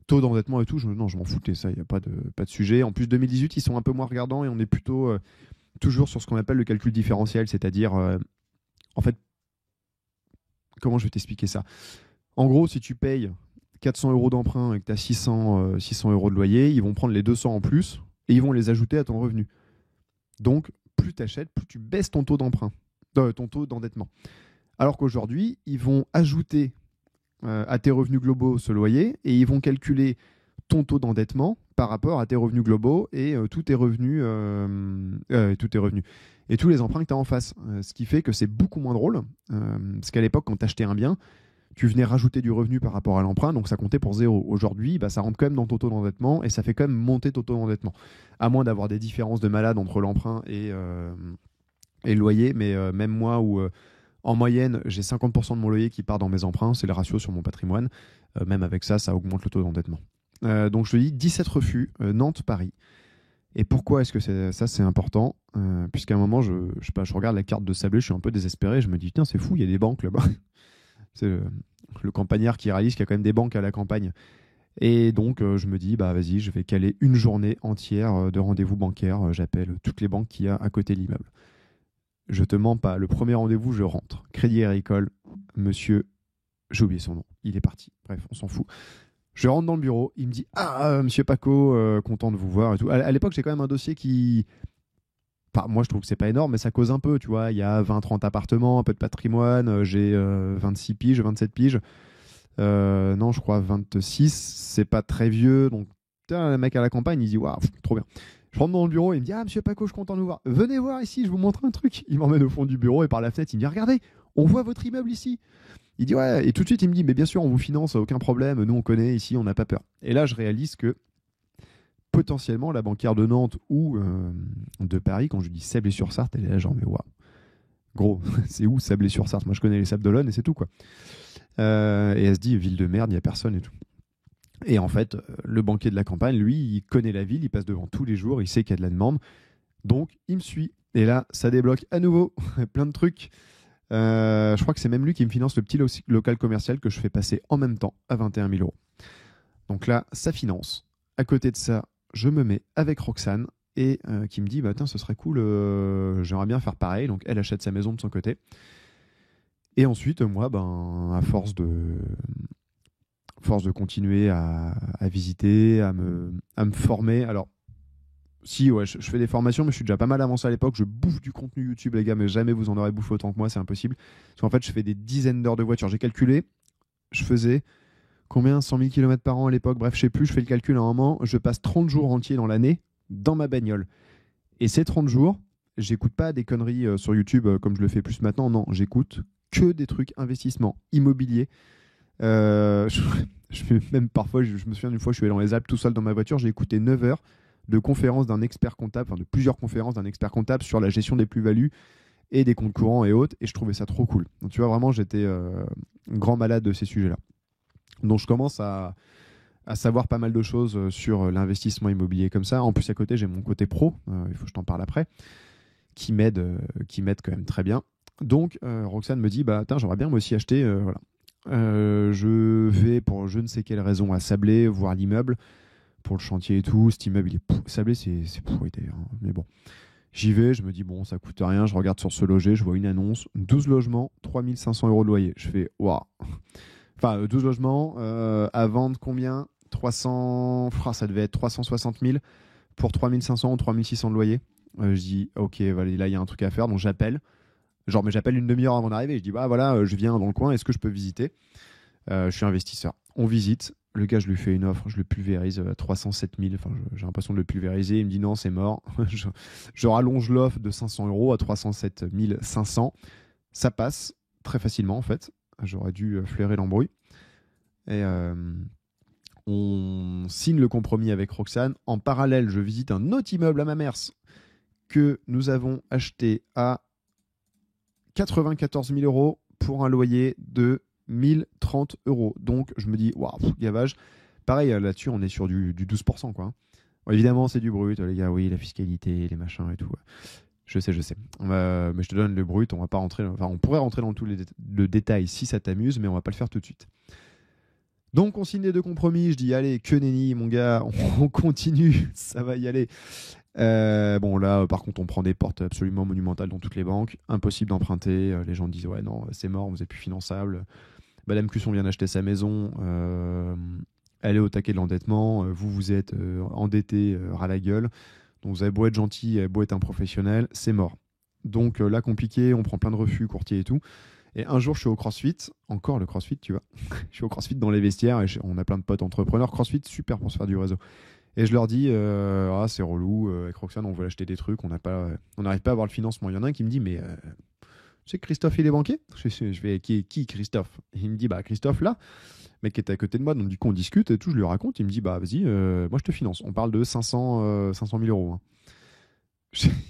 Taux d'endettement et tout, je m'en foutais, ça, il n'y a pas de sujet. En plus, 2018, ils sont un peu moins regardants et on est plutôt toujours sur ce qu'on appelle le calcul différentiel, c'est-à-dire, en fait, comment je vais t'expliquer ça? En gros, si tu payes 400 euros d'emprunt et que tu as 600 euros de loyer, ils vont prendre les 200 en plus et ils vont les ajouter à ton revenu. Donc, plus tu achètes, plus tu baisses ton taux d'emprunt, ton taux d'endettement. Alors qu'aujourd'hui, ils vont ajouter à tes revenus globaux ce loyer et ils vont calculer ton taux d'endettement par rapport à tes revenus globaux et tous tes revenus, et tous les emprunts que tu as en face. Ce qui fait que c'est beaucoup moins drôle, parce qu'à l'époque, quand tu achetais un bien, tu venais rajouter du revenu par rapport à l'emprunt, donc ça comptait pour zéro. Aujourd'hui, ça rentre quand même dans ton taux d'endettement et ça fait quand même monter ton taux d'endettement. À moins d'avoir des différences de malade entre l'emprunt et le loyer, mais même moi où en moyenne j'ai 50% de mon loyer qui part dans mes emprunts, c'est le ratio sur mon patrimoine, même avec ça, ça augmente le taux d'endettement. Donc je te dis 17 refus, Nantes, Paris. Et pourquoi est-ce que c'est important puisqu'à un moment, je sais pas, je regarde la carte de Sablé, je suis un peu désespéré, je me dis, tiens, c'est fou, il y a des banques là-bas. C'est le campagnard qui réalise qu'il y a quand même des banques à la campagne. Et donc, je me dis, vas-y, je vais caler une journée entière de rendez-vous bancaires. J'appelle toutes les banques qu'il y a à côté de l'immeuble. Je te mens pas, le premier rendez-vous, je rentre. Crédit Agricole, monsieur, j'ai oublié son nom, il est parti. Bref, on s'en fout. Je rentre dans le bureau, il me dit, monsieur Paco, content de vous voir et tout. À l'époque, j'ai quand même un dossier qui... Enfin, moi, je trouve que c'est pas énorme, mais ça cause un peu, tu vois. Il y a 20-30 appartements, un peu de patrimoine, j'ai 26 piges, 27 piges. Non, je crois 26, c'est pas très vieux. Donc, le mec à la campagne, il dit, waouh, trop bien. Je rentre dans le bureau, il me dit, monsieur Paco, je suis content de vous voir. Venez voir ici, je vous montre un truc. Il m'emmène au fond du bureau et par la fenêtre, il me dit, regardez, on voit votre immeuble ici. Il dit, ouais, et tout de suite, il me dit, mais bien sûr, on vous finance, aucun problème, nous on connaît ici, on n'a pas peur. Et là, je réalise que potentiellement la banquière de Nantes ou de Paris, quand je dis Sablé-sur-Sarthe, elle est là genre mais waouh, gros, c'est où Sablé-sur-Sarthe? Moi je connais les Sables d'Olonne et c'est tout quoi. Et elle se dit ville de merde, il n'y a personne et tout. Et en fait, le banquier de la campagne, lui, il connaît la ville, il passe devant tous les jours, il sait qu'il y a de la demande, donc il me suit. Et là, ça débloque à nouveau plein de trucs. Je crois que c'est même lui qui me finance le petit local commercial que je fais passer en même temps à 21 000 euros. Donc là, ça finance. À côté de ça, je me mets avec Roxane et qui me dit tiens, ce serait cool, j'aimerais bien faire pareil. Donc elle achète sa maison de son côté. Et ensuite, moi, à force de continuer à visiter, à me former. Alors, si, ouais, je fais des formations, mais je suis déjà pas mal avancé à l'époque. Je bouffe du contenu YouTube, les gars, mais jamais vous en aurez bouffé autant que moi, c'est impossible. Parce qu'en fait, je fais des dizaines d'heures de voiture. J'ai calculé, je faisais combien 100 000 km par an à l'époque, bref, je sais plus, je fais le calcul à un moment, je passe 30 jours entiers dans l'année dans ma bagnole. Et ces 30 jours, j'écoute pas des conneries sur YouTube comme je le fais plus maintenant, non, j'écoute que des trucs investissement, immobilier. Je fais même parfois, je me souviens d'une fois, je suis allé dans les Alpes tout seul dans ma voiture, j'ai écouté 9 heures de conférences d'un expert comptable, enfin de plusieurs conférences d'un expert comptable sur la gestion des plus-values et des comptes courants et autres, et je trouvais ça trop cool. Donc tu vois, vraiment, j'étais grand malade de ces sujets-là. Donc je commence à savoir pas mal de choses sur l'investissement immobilier comme ça. En plus, à côté, j'ai mon côté pro, il faut que je t'en parle après, qui m'aide quand même très bien. Donc Roxane me dit, j'aimerais bien moi aussi acheter, voilà. Je vais pour je ne sais quelle raison à Sablé voir l'immeuble pour le chantier et tout. Cet immeuble, Sablé, c'est pourri d'ailleurs, hein. Mais bon, j'y vais, je me dis bon, ça coûte rien, je regarde sur ce loger, je vois une annonce, 12 logements, 3 500 € de loyer. Je fais waouh. Enfin, 12 logements, à vendre combien 300, ça devait être 360 000 pour 3 500 ou 3 600 de loyer. Je dis ok, voilà, là il y a un truc à faire, donc j'appelle. Mais j'appelle une demi-heure avant d'arriver. Je dis voilà, je viens dans le coin, est-ce que je peux visiter? Je suis investisseur. On visite. Le gars, je lui fais une offre, je le pulvérise à 307 000. Enfin, j'ai l'impression de le pulvériser. Il me dit non, c'est mort. je rallonge l'offre de 500 € à 307 500. Ça passe très facilement en fait. J'aurais dû flairer l'embrouille. Et on signe le compromis avec Roxane. En parallèle, je visite un autre immeuble à Mamers que nous avons acheté à 94 000 € pour un loyer de 1030 €. Donc je me dis, waouh, gavage. Pareil, là-dessus, on est sur du 12%, quoi. Bon, évidemment, c'est du brut, les gars, oui, la fiscalité, les machins et tout. Je sais. Mais je te donne le brut, on va pas rentrer. Enfin, on pourrait rentrer dans tout le détail si ça t'amuse, mais on va pas le faire tout de suite. Donc on signe les deux compromis, je dis allez, que nenni mon gars, on continue, ça va y aller. Bon là par contre on prend des portes absolument monumentales dans toutes les banques, impossible d'emprunter, les gens disent ouais non c'est mort, vous n'êtes plus finançable. Madame Cusson vient d'acheter sa maison, elle est au taquet de l'endettement, vous êtes endetté ras la gueule, donc vous avez beau être gentil, beau être un professionnel, c'est mort. Donc là compliqué, on prend plein de refus, courtiers et tout. Et un jour, je suis au CrossFit, encore le CrossFit, tu vois. Je suis au CrossFit dans les vestiaires et on a plein de potes entrepreneurs. CrossFit, super pour se faire du réseau. Et je leur dis, c'est relou, avec Roxane, on veut acheter des trucs, on n'arrive pas à avoir le financement. Il y en a un qui me dit, mais tu sais que Christophe, il est banquier? Je vais, qui Christophe? Et il me dit, bah Christophe, là, mec qui était à côté de moi, donc du coup, on discute et tout, je lui raconte. Il me dit, bah vas-y, moi je te finance. On parle de 500 000 euros. Hein.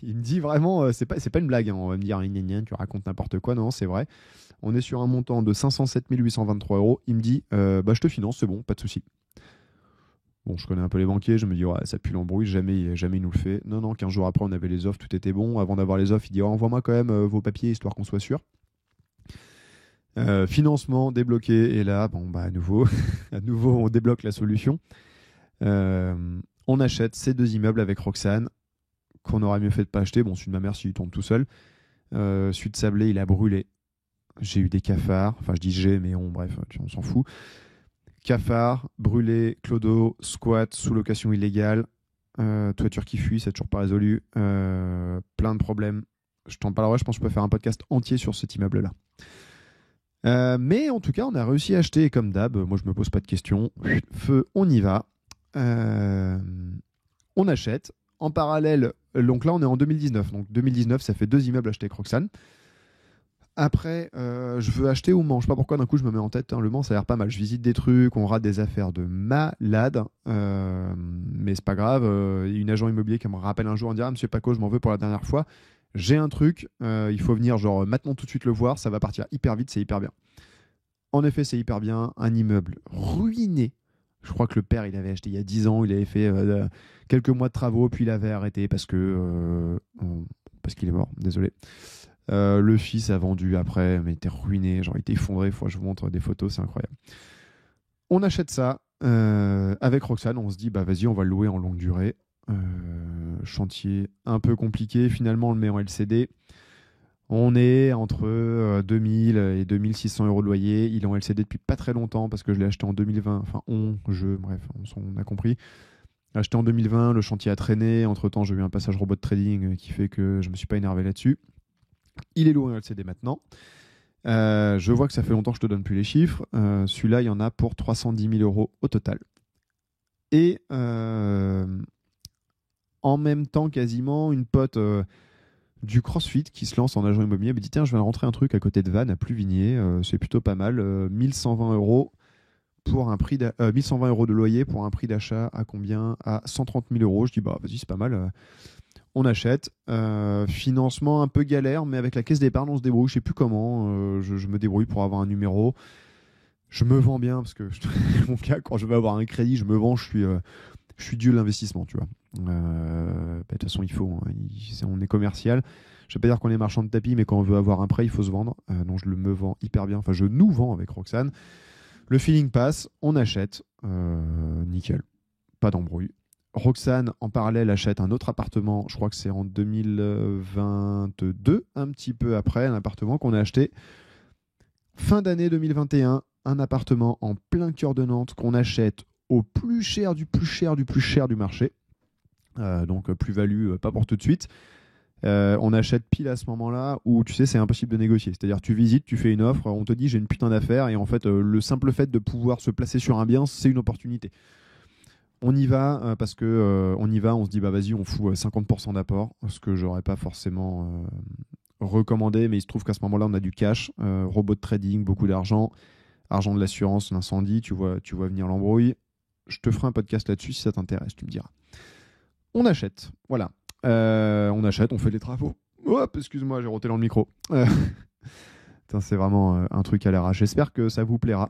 Il me dit vraiment, c'est pas une blague. Hein. On va me dire, tu racontes n'importe quoi. Non, c'est vrai. On est sur un montant de 507 823 euros. Il me dit, bah je te finance, c'est bon, pas de souci. Bon, je connais un peu les banquiers, je me dis, ouais, ça pue l'embrouille, jamais il nous le fait. Non, 15 jours après, on avait les offres, tout était bon. Avant d'avoir les offres, il dit, envoie-moi quand même vos papiers, histoire qu'on soit sûr. Financement débloqué, et là, bon, bah, à nouveau, on débloque la solution. On achète ces 2 immeubles avec Roxane, qu'on aurait mieux fait de pas acheter. Bon, celui de ma mère, s'il tombe tout seul. Celui de Sablé, il a brûlé. J'ai eu des cafards, enfin, je dis mais bref, on s'en fout. Cafards, brûlé, clodo, squat, sous-location illégale, toiture qui fuit, c'est toujours pas résolu, plein de problèmes. Je t'en parlerai, je pense que je peux faire un podcast entier sur cet immeuble-là. Mais en tout cas, on a réussi à acheter comme d'hab. Moi, je me pose pas de questions. Feu, on y va. On achète. En parallèle, donc là, on est en 2019. Donc 2019, ça fait 2 immeubles achetés avec Roxane. Après, je veux acheter au Mans. Je sais pas pourquoi d'un coup je me mets en tête. Le Mans, ça a l'air pas mal. Je visite des trucs, on rate des affaires de malade. Mais c'est pas grave. Une agent immobilier qui me rappelle un jour en disant, Monsieur Paco, je m'en veux pour la dernière fois. J'ai un truc, il faut venir genre maintenant tout de suite le voir. Ça va partir hyper vite, c'est hyper bien. En effet, c'est hyper bien. Un immeuble ruiné. Je crois que le père, il avait acheté il y a 10 ans. Il avait fait quelques mois de travaux, puis il avait arrêté parce qu'il est mort. Désolé. Le fils a vendu après, mais il était ruiné, genre il était effondré. Faut que je vous montre des photos, c'est incroyable. On achète ça avec Roxane, on se dit bah vas-y, on va le louer en longue durée. Chantier un peu compliqué, finalement on le met en LCD. On est entre 2000 et 2600 euros de loyer. Il est en LCD depuis pas très longtemps parce que je l'ai acheté en 2020. Enfin, on a compris. Acheté en 2020, le chantier a traîné. Entre-temps, j'ai eu un passage robot de trading qui fait que je ne me suis pas énervé là-dessus. Il est loué en LCD maintenant. Je vois que ça fait longtemps que je te donne plus les chiffres. Celui-là, il y en a pour 310 000 euros au total. Et en même temps, quasiment, une pote du CrossFit qui se lance en agent immobilier me dit tiens, je viens de rentrer un truc à côté de Vannes, à Pluvigné. C'est plutôt pas mal. 1120 euros pour un prix 1120 euros de loyer pour un prix d'achat à combien? À 130 000 euros. Je dis bah vas-y, c'est pas mal. On achète. Financement un peu galère, mais avec la caisse d'épargne, on se débrouille. Je sais plus comment. Je me débrouille pour avoir un numéro. Je me vends bien parce que mon cas, quand je veux avoir un crédit, je me vends. Je suis dieu de l'investissement, tu vois. De toute façon, il faut. Hein, on est commercial. Je ne vais pas dire qu'on est marchand de tapis, mais quand on veut avoir un prêt, il faut se vendre. Donc je me vends hyper bien. Enfin, je nous vends avec Roxane. Le feeling passe, on achète. Nickel. Pas d'embrouille. Roxane, en parallèle, achète un autre appartement. Je crois que c'est en 2022, un petit peu après, un appartement qu'on a acheté. Fin d'année 2021, un appartement en plein cœur de Nantes qu'on achète au plus cher du plus cher du plus cher du marché. Donc plus-value, pas pour tout de suite. On achète pile à ce moment-là où tu sais c'est impossible de négocier. C'est-à-dire tu visites, tu fais une offre, on te dit j'ai une putain d'affaire et en fait le simple fait de pouvoir se placer sur un bien, c'est une opportunité. On y va parce que on se dit bah vas-y, on fout 50% d'apport, ce que j'aurais pas forcément recommandé, mais il se trouve qu'à ce moment-là on a du cash, robot de trading, beaucoup d'argent, argent de l'assurance, l'incendie, tu vois venir l'embrouille. Je te ferai un podcast là-dessus si ça t'intéresse, tu me diras. On achète, voilà. On achète, on fait les travaux. Hop, excuse-moi, j'ai roté dans le micro. C'est vraiment un truc à l'arrache. J'espère que ça vous plaira.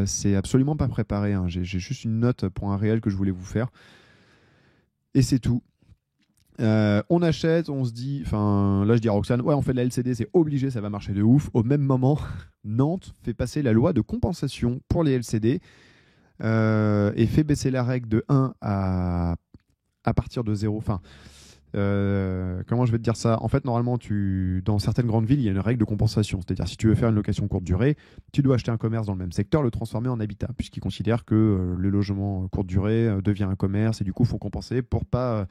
C'est absolument pas préparé. Hein. J'ai juste une note pour un réel que je voulais vous faire. Et c'est tout. On achète, on se dit... Enfin, là, je dis à Roxane, ouais, on fait de la LCD, c'est obligé, ça va marcher de ouf. Au même moment, Nantes fait passer la loi de compensation pour les LCD et fait baisser la règle de 1 à partir de 0. Enfin... comment je vais te dire ça? En fait, normalement, dans certaines grandes villes, il y a une règle de compensation. C'est-à-dire, si tu veux faire une location courte durée, tu dois acheter un commerce dans le même secteur, le transformer en habitat, puisqu'ils considèrent que le logement courte durée devient un commerce et du coup, il faut compenser pour pas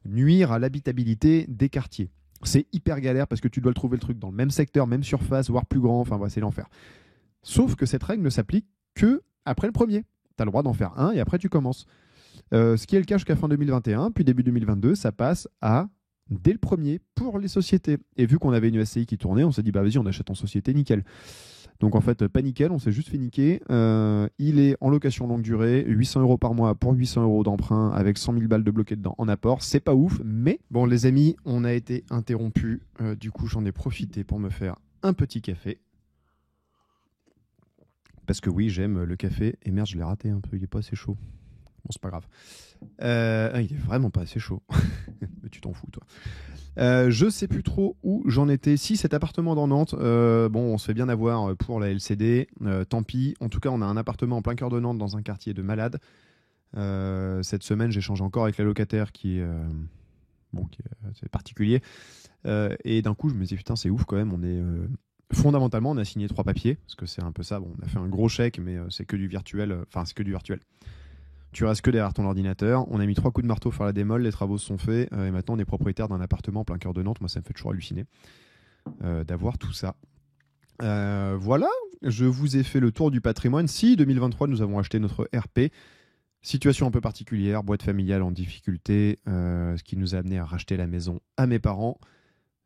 nuire à l'habitabilité des quartiers. C'est hyper galère parce que tu dois le trouver le truc dans le même secteur, même surface, voire plus grand. Enfin, c'est l'enfer. Sauf que cette règle ne s'applique que après le premier. Tu as le droit d'en faire un et après, tu commences. Ce qui est le cas jusqu'à fin 2021, puis début 2022, ça passe à dès le premier pour les sociétés. Et vu qu'on avait une SCI qui tournait, on s'est dit, bah vas-y, on achète en société, nickel. Donc en fait, pas nickel, on s'est juste fait niquer. Il est en location longue durée, 800 € par mois pour 800 € d'emprunt avec 100 000 balles de bloqué dedans en apport. C'est pas ouf, mais bon, les amis, on a été interrompus. Du coup, j'en ai profité pour me faire un petit café. Parce que oui, j'aime le café. Et merde, je l'ai raté un peu, il est pas assez chaud. Bon, c'est pas grave. Il est vraiment pas assez chaud. Mais tu t'en fous, toi. Je sais plus trop où j'en étais. Si, cet appartement dans Nantes, bon, on se fait bien avoir pour la LCD. Tant pis. En tout cas, on a un appartement en plein cœur de Nantes dans un quartier de malades. Cette semaine, j'échange encore avec la locataire qui est, c'est particulier. Et d'un coup, je me dis, putain, c'est ouf quand même. On est... Fondamentalement, on a signé 3 papiers, parce que c'est un peu ça. Bon, on a fait un gros chèque, mais c'est que du virtuel. Enfin, c'est que du virtuel. Tu restes que derrière ton ordinateur. On a mis 3 coups de marteau pour faire la démol, les travaux se sont faits, et maintenant on est propriétaire d'un appartement en plein cœur de Nantes. Moi, ça me fait toujours halluciner d'avoir tout ça. Voilà, je vous ai fait le tour du patrimoine. Si, 2023, nous avons acheté notre RP. Situation un peu particulière, boîte familiale en difficulté, ce qui nous a amené à racheter la maison à mes parents.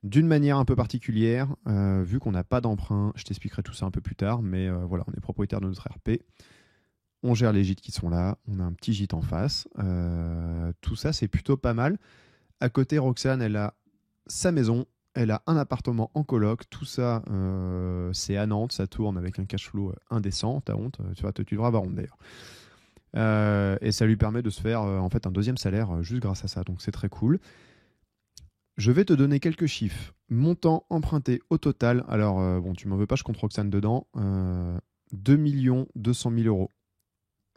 D'une manière un peu particulière, vu qu'on n'a pas d'emprunt, je t'expliquerai tout ça un peu plus tard, mais voilà, on est propriétaire de notre RP. On gère les gîtes qui sont là, on a un petit gîte en face. Tout ça, c'est plutôt pas mal. À côté, Roxane, elle a sa maison, elle a un appartement en coloc. Tout ça, c'est à Nantes, ça tourne avec un cash flow indécent. T'as honte, tu devras avoir honte d'ailleurs. Et ça lui permet de se faire en fait un deuxième salaire juste grâce à ça. Donc c'est très cool. Je vais te donner quelques chiffres. Montant emprunté au total. Alors, bon, tu m'en veux pas, je compte Roxane dedans. 2 200 000 €.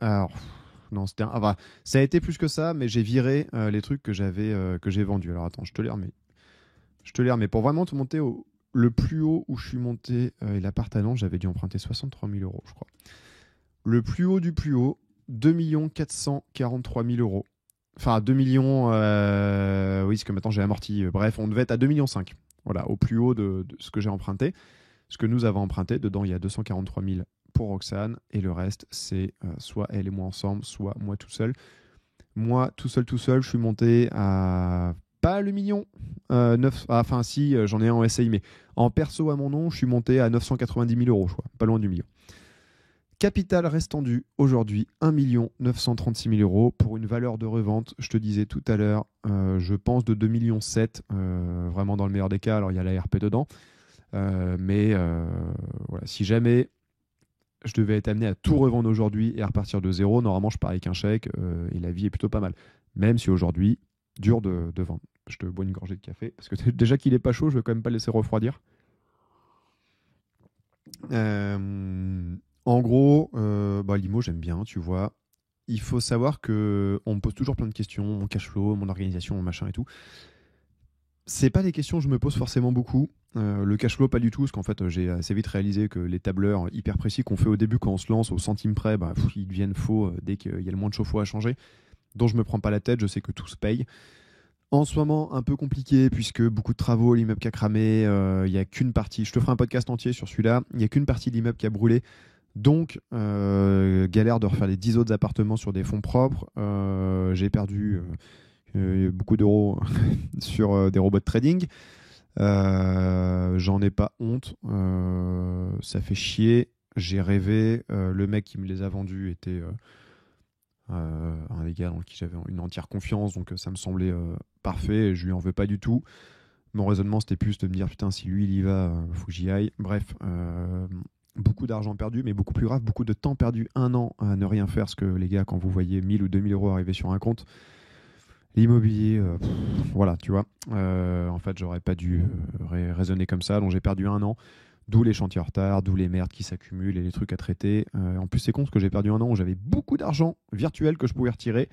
Alors, non, enfin, ça a été plus que ça, mais j'ai viré les trucs que j'ai vendus. Alors attends, je te les remets. Pour vraiment te monter le plus haut où je suis monté, et l'appart à Nantes, j'avais dû emprunter 63 000 €, je crois. Le plus haut du plus haut, 2 443 000 €. Enfin, 2 millions, oui, parce que maintenant j'ai amorti. Bref, on devait être à 2,5 millions. Voilà, au plus haut de ce que j'ai emprunté. Ce que nous avons emprunté, dedans, il y a 243 000 pour Roxane, et le reste, c'est soit elle et moi ensemble, soit moi tout seul. Moi, tout seul, je suis monté à pas le million. Enfin, si, j'en ai un en SCI, mais en perso à mon nom, je suis monté à 990 000 €, je crois, pas loin du million. Capital restant dû aujourd'hui 1 936 000 € pour une valeur de revente, je te disais tout à l'heure, je pense de 2,7 millions, vraiment dans le meilleur des cas. Alors il y a la RP dedans, mais voilà, si jamais je devais être amené à tout revendre aujourd'hui et à repartir de zéro, normalement je pars avec un chèque et la vie est plutôt pas mal. Même si aujourd'hui, dur de vendre. Je te bois une gorgée de café, parce que déjà qu'il est pas chaud, je vais quand même pas le laisser refroidir. En gros, l'IMO, j'aime bien, tu vois. Il faut savoir qu'on me pose toujours plein de questions, mon cash flow, mon organisation, mon machin et tout. C'est pas des questions que je me pose forcément beaucoup. Le cash flow, pas du tout, parce qu'en fait, j'ai assez vite réalisé que les tableurs hyper précis qu'on fait au début quand on se lance au centime près, ils deviennent faux dès qu'il y a le moins de chauffe-eau à changer. Donc je me prends pas la tête, je sais que tout se paye. En ce moment, un peu compliqué, puisque beaucoup de travaux, l'immeuble qui a cramé, il n'y a qu'une partie, je te ferai un podcast entier sur celui-là, il n'y a qu'une partie de l'immeuble qui a brûlé. Donc, galère de refaire les 10 autres appartements sur des fonds propres. J'ai perdu beaucoup d'euros sur des robots de trading. J'en ai pas honte. Ça fait chier. J'ai rêvé. Le mec qui me les a vendus était un des gars dans qui j'avais une entière confiance. Donc, ça me semblait parfait. Et je lui en veux pas du tout. Mon raisonnement, c'était plus de me dire, putain, si lui, il y va, faut que j'y aille. Bref. Beaucoup d'argent perdu, mais beaucoup plus grave, beaucoup de temps perdu, 1 an à ne rien faire, parce que les gars, quand vous voyez 1000 ou 2000 € arriver sur un compte, l'immobilier, voilà, tu vois. En fait, j'aurais pas dû raisonner comme ça, donc j'ai perdu 1 an, d'où les chantiers en retard, d'où les merdes qui s'accumulent et les trucs à traiter. En plus, c'est con, parce que j'ai perdu 1 an où j'avais beaucoup d'argent virtuel que je pouvais retirer,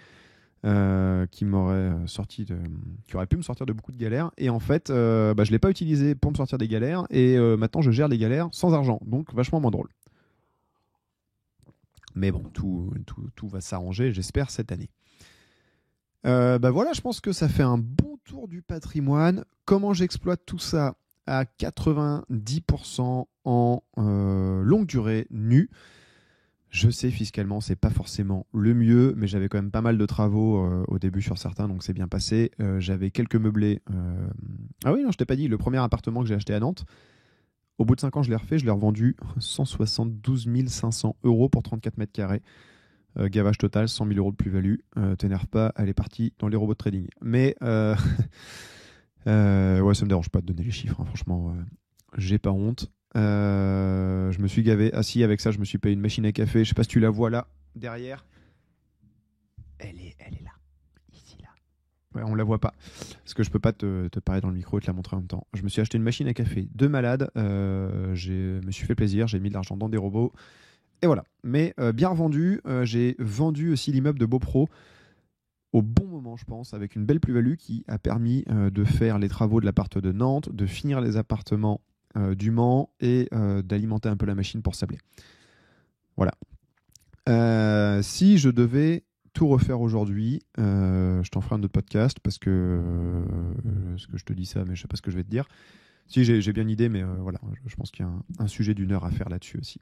qui aurait pu me sortir de beaucoup de galères, et en fait je l'ai pas utilisé pour me sortir des galères, et maintenant je gère les galères sans argent, donc vachement moins drôle. Mais bon, tout va s'arranger, j'espère, cette année. Voilà, je pense que ça fait un bon tour du patrimoine. Comment j'exploite tout ça à 90% en longue durée nue. Je sais, fiscalement, c'est pas forcément le mieux, mais j'avais quand même pas mal de travaux au début sur certains, donc c'est bien passé. J'avais quelques meublés. Ah oui, non, je t'ai pas dit, le premier appartement que j'ai acheté à Nantes, au bout de 5 ans, je l'ai refait, je l'ai revendu 172 500 euros pour 34 mètres carrés. Gavage total, 100 000 euros de plus-value. T'énerve pas, elle est partie dans les robots de trading. Mais ouais, ça me dérange pas de donner les chiffres, hein, franchement, j'ai pas honte. Je me suis gavé. Ah si, avec ça, je me suis payé une machine à café. Je sais pas si tu la vois là, derrière. Elle est là. Ici, là. Ouais, on la voit pas. Parce que je peux pas te parler dans le micro et te la montrer en même temps. Je me suis acheté une machine à café de malade. Je me suis fait plaisir. J'ai mis de l'argent dans des robots. Et voilà. Mais bien revendu. J'ai vendu aussi l'immeuble de Beaupro au bon moment, je pense, avec une belle plus-value qui a permis de faire les travaux de l'appart de Nantes, de finir les appartements du Mans et d'alimenter un peu la machine pour Sablé. Voilà. Si je devais tout refaire aujourd'hui, je t'en ferai un autre podcast parce que je te dis ça, mais je sais pas ce que je vais te dire. Si, j'ai bien une idée, mais voilà, je pense qu'il y a un sujet d'une heure à faire là-dessus aussi.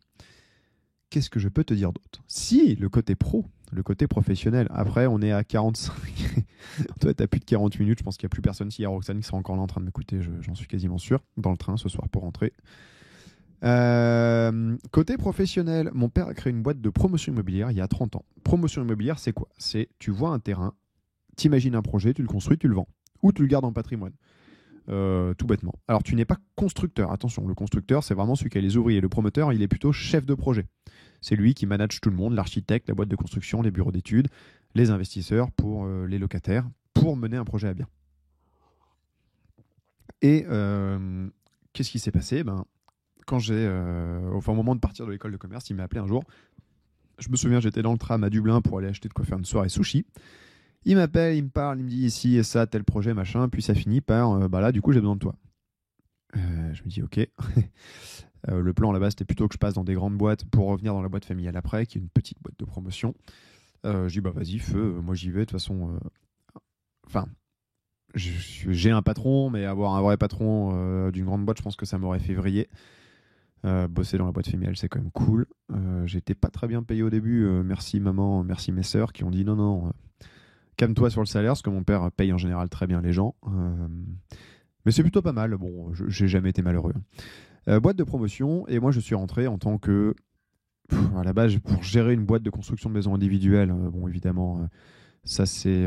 Qu'est-ce que je peux te dire d'autre? Si, le côté pro, le côté professionnel. Après, on est à 45. Toi, t'as plus de 40 minutes. Je pense qu'il n'y a plus personne. S'il y a Roxane qui sera encore là en train de m'écouter, j'en suis quasiment sûr. Dans le train ce soir pour rentrer. Côté professionnel, mon père a créé une boîte de promotion immobilière il y a 30 ans. Promotion immobilière, c'est quoi? C'est tu vois un terrain, t'imagines un projet, tu le construis, tu le vends. Ou tu le gardes en patrimoine. Tout bêtement. Alors, tu n'es pas constructeur. Attention, le constructeur, c'est vraiment celui qui a les ouvriers. Le promoteur, il est plutôt chef de projet. C'est lui qui manage tout le monde, l'architecte, la boîte de construction, les bureaux d'études, les investisseurs pour les locataires, pour mener un projet à bien. Et qu'est-ce qui s'est passé? Quand au moment de partir de l'école de commerce, il m'a appelé un jour. Je me souviens, j'étais dans le tram à Dublin pour aller acheter de quoi faire une soirée sushi. Il m'appelle, il me parle, il me dit ici et ça, tel projet, machin, puis ça finit par là, du coup, j'ai besoin de toi. Je me dis ok. Le plan là-bas, c'était plutôt que je passe dans des grandes boîtes pour revenir dans la boîte familiale après, qui est une petite boîte de promotion. Je dis vas-y, feu, moi j'y vais, de toute façon. Enfin, j'ai un patron, mais avoir un vrai patron d'une grande boîte, je pense que ça m'aurait fait vriller. Bosser dans la boîte familiale, c'est quand même cool. J'étais pas très bien payé au début. Merci maman, merci mes sœurs qui ont dit non. Calme-toi sur le salaire, parce que mon père paye en général très bien les gens. Mais c'est plutôt pas mal. Bon, j'ai jamais été malheureux. Boîte de promotion, et moi je suis rentré en tant que... à la base, pour gérer une boîte de construction de maisons individuelles, bon évidemment, ça c'est...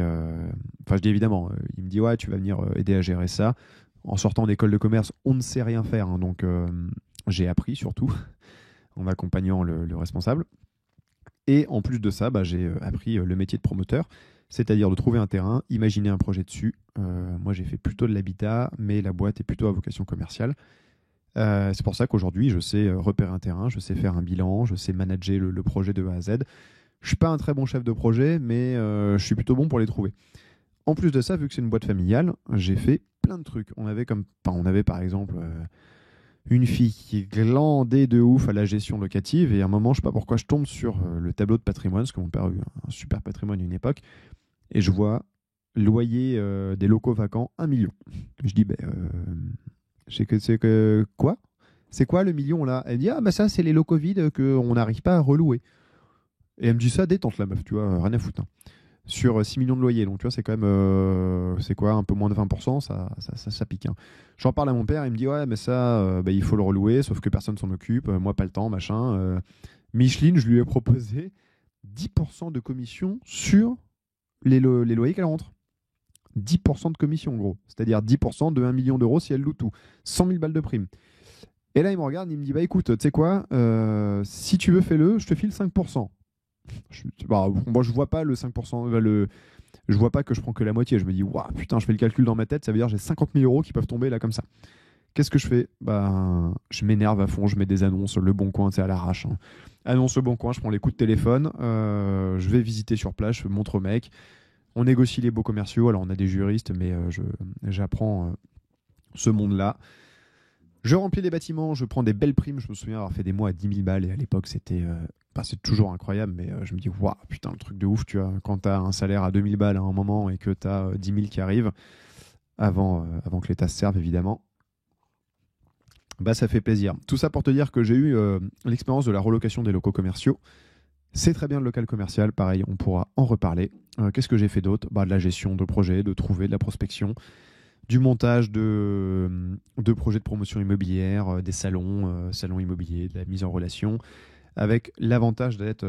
Enfin je dis évidemment, il me dit ouais, tu vas venir aider à gérer ça. En sortant d'école de commerce, on ne sait rien faire, hein, donc j'ai appris surtout, en accompagnant le responsable. Et en plus de ça, j'ai appris le métier de promoteur, c'est-à-dire de trouver un terrain, imaginer un projet dessus. Moi, j'ai fait plutôt de l'habitat, mais la boîte est plutôt à vocation commerciale. C'est pour ça qu'aujourd'hui, je sais repérer un terrain, je sais faire un bilan, je sais manager le projet de A à Z. Je suis pas un très bon chef de projet, mais je suis plutôt bon pour les trouver. En plus de ça, vu que c'est une boîte familiale, j'ai fait plein de trucs. On avait par exemple une fille qui glandait de ouf à la gestion locative, et à un moment, je sais pas pourquoi, je tombe sur le tableau de patrimoine, parce que mon père a eu un super patrimoine à une époque, et je vois loyer des locaux vacants 1 million. Je dis, quoi? C'est quoi le million là? Elle me dit, ça c'est les locaux vides qu'on n'arrive pas à relouer. Et elle me dit ça, détente la meuf, tu vois, rien à foutre. Hein. Sur 6 millions de loyers, donc tu vois, c'est quand même, c'est quoi, un peu moins de 20%, ça pique. Hein. J'en parle à mon père, il me dit, ouais, mais ça, il faut le relouer, sauf que personne s'en occupe, moi pas le temps, machin. Micheline, je lui ai proposé 10% de commission sur les loyers qu'elle rentre. 10% de commission, en gros. C'est-à-dire 10% de 1 million d'euros si elle loue tout. 100 000 balles de prime. Et là, il me regarde, il me dit, écoute, tu sais quoi, si tu veux, fais-le, je te file 5%. Moi, je vois pas le 5%, je vois pas que je prends que la moitié. Je me dis, waouh, putain, je fais le calcul dans ma tête, ça veut dire j'ai 50 000 euros qui peuvent tomber là comme ça. Qu'est-ce que je fais? Je m'énerve à fond, je mets des annonces, le bon coin, c'est à l'arrache. Hein. Annonce le bon coin, je prends les coups de téléphone, je vais visiter sur place, je montre au mec. On négocie les baux commerciaux, alors on a des juristes, mais j'apprends ce monde-là. Je remplis les bâtiments, je prends des belles primes. Je me souviens avoir fait des mois à 10 000 balles, et à l'époque, c'était c'est toujours incroyable, mais je me dis, waouh, putain, le truc de ouf, tu vois, quand tu as un salaire à 2 000 balles à un moment et que tu as 10 000 qui arrivent, avant que l'État se serve, évidemment, ça fait plaisir. Tout ça pour te dire que j'ai eu l'expérience de la relocation des locaux commerciaux. C'est très bien le local commercial, pareil, on pourra en reparler. Qu'est-ce que j'ai fait d'autre ? De la gestion de projets, de trouver, de la prospection, du montage de projets de promotion immobilière, des salons immobiliers, de la mise en relation, avec l'avantage d'être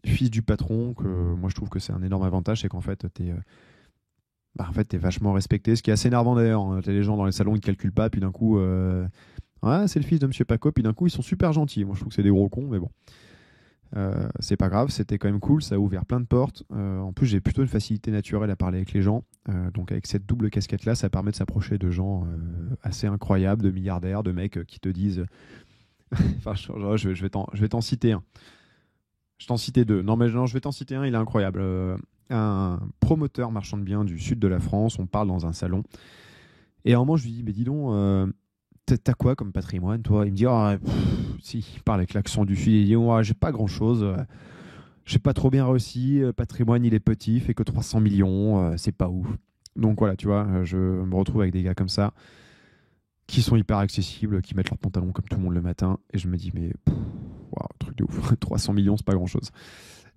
fils du patron, que moi je trouve que c'est un énorme avantage, c'est qu'en fait t'es vachement respecté, ce qui est assez énervant d'ailleurs, hein. T'as les gens dans les salons, ils ne calculent pas, puis d'un coup, c'est le fils de Monsieur Paco, puis d'un coup ils sont super gentils. Moi je trouve que c'est des gros cons, mais bon. C'est pas grave, c'était quand même cool, ça a ouvert plein de portes. En plus, j'ai plutôt une facilité naturelle à parler avec les gens. Donc, avec cette double casquette-là, ça permet de s'approcher de gens assez incroyables, de milliardaires, de mecs qui te disent. Enfin, je vais t'en citer un. Je t'en citais deux. Non, je vais t'en citer un, il est incroyable. Un promoteur marchand de biens du sud de la France, on parle dans un salon. Et à un moment, je lui dis, mais dis donc, t'as quoi comme patrimoine, toi ? Il me dit, si, il parle avec l'accent du sud, il dit, j'ai pas grand-chose, j'ai pas trop bien réussi, le patrimoine, il est petit, il fait que 300 millions, c'est pas ouf. Donc voilà, tu vois, je me retrouve avec des gars comme ça, qui sont hyper accessibles, qui mettent leurs pantalons comme tout le monde le matin, et je me dis, mais, truc de ouf, 300 millions, c'est pas grand-chose.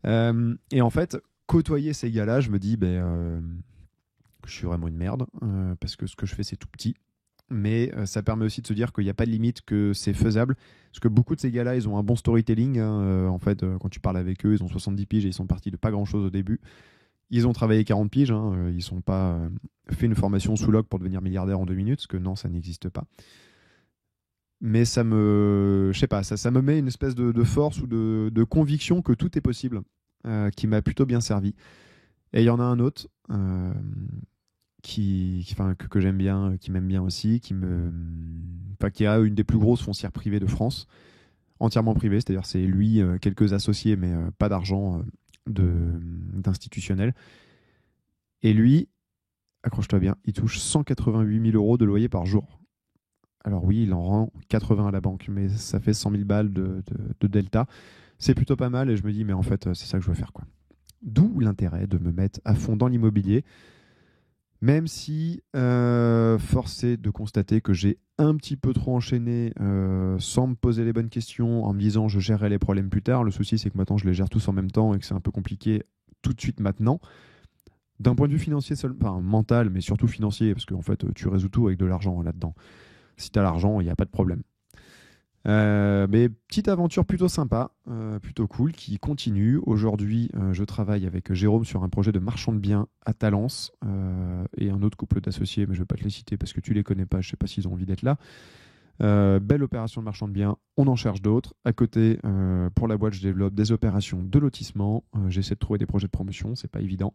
Et en fait, côtoyer ces gars-là, je me dis, je suis vraiment une merde, parce que ce que je fais, c'est tout petit. Mais ça permet aussi de se dire qu'il n'y a pas de limite, que c'est faisable. Parce que beaucoup de ces gars-là, ils ont un bon storytelling. En fait, quand tu parles avec eux, ils ont 70 piges et ils sont partis de pas grand-chose au début. Ils ont travaillé 40 piges. Ils sont pas fait une formation sous loc pour devenir milliardaire en 2 minutes, parce que non, ça n'existe pas. Mais ça me met une espèce de force ou de conviction que tout est possible, qui m'a plutôt bien servi. Et il y en a un autre que j'aime bien, qui m'aime bien aussi, qui a une des plus grosses foncières privées de France, entièrement privée, c'est-à-dire c'est lui, quelques associés, mais pas d'argent d'institutionnel. Et lui, accroche-toi bien, il touche 188 000 euros de loyer par jour. Alors oui, il en rend 80 à la banque, mais ça fait 100 000 balles de delta. C'est plutôt pas mal, et je me dis, mais en fait, c'est ça que je veux faire, quoi. D'où l'intérêt de me mettre à fond dans l'immobilier, même si force est de constater que j'ai un petit peu trop enchaîné sans me poser les bonnes questions, en me disant je gérerai les problèmes plus tard. Le souci, c'est que maintenant je les gère tous en même temps et que c'est un peu compliqué tout de suite maintenant. D'un point de vue financier, mental, mais surtout financier, parce qu'en fait tu résous tout avec de l'argent là-dedans. Si tu as l'argent, il n'y a pas de problème. Mais petite aventure plutôt sympa, plutôt cool, qui continue. Aujourd'hui, je travaille avec Jérôme sur un projet de marchand de biens à Talence et un autre couple d'associés, mais je ne vais pas te les citer parce que tu ne les connais pas, je ne sais pas s'ils ont envie d'être là. Belle opération de marchand de biens, on en cherche d'autres. À côté, pour la boîte, je développe des opérations de lotissement. J'essaie de trouver des projets de promotion, c'est pas évident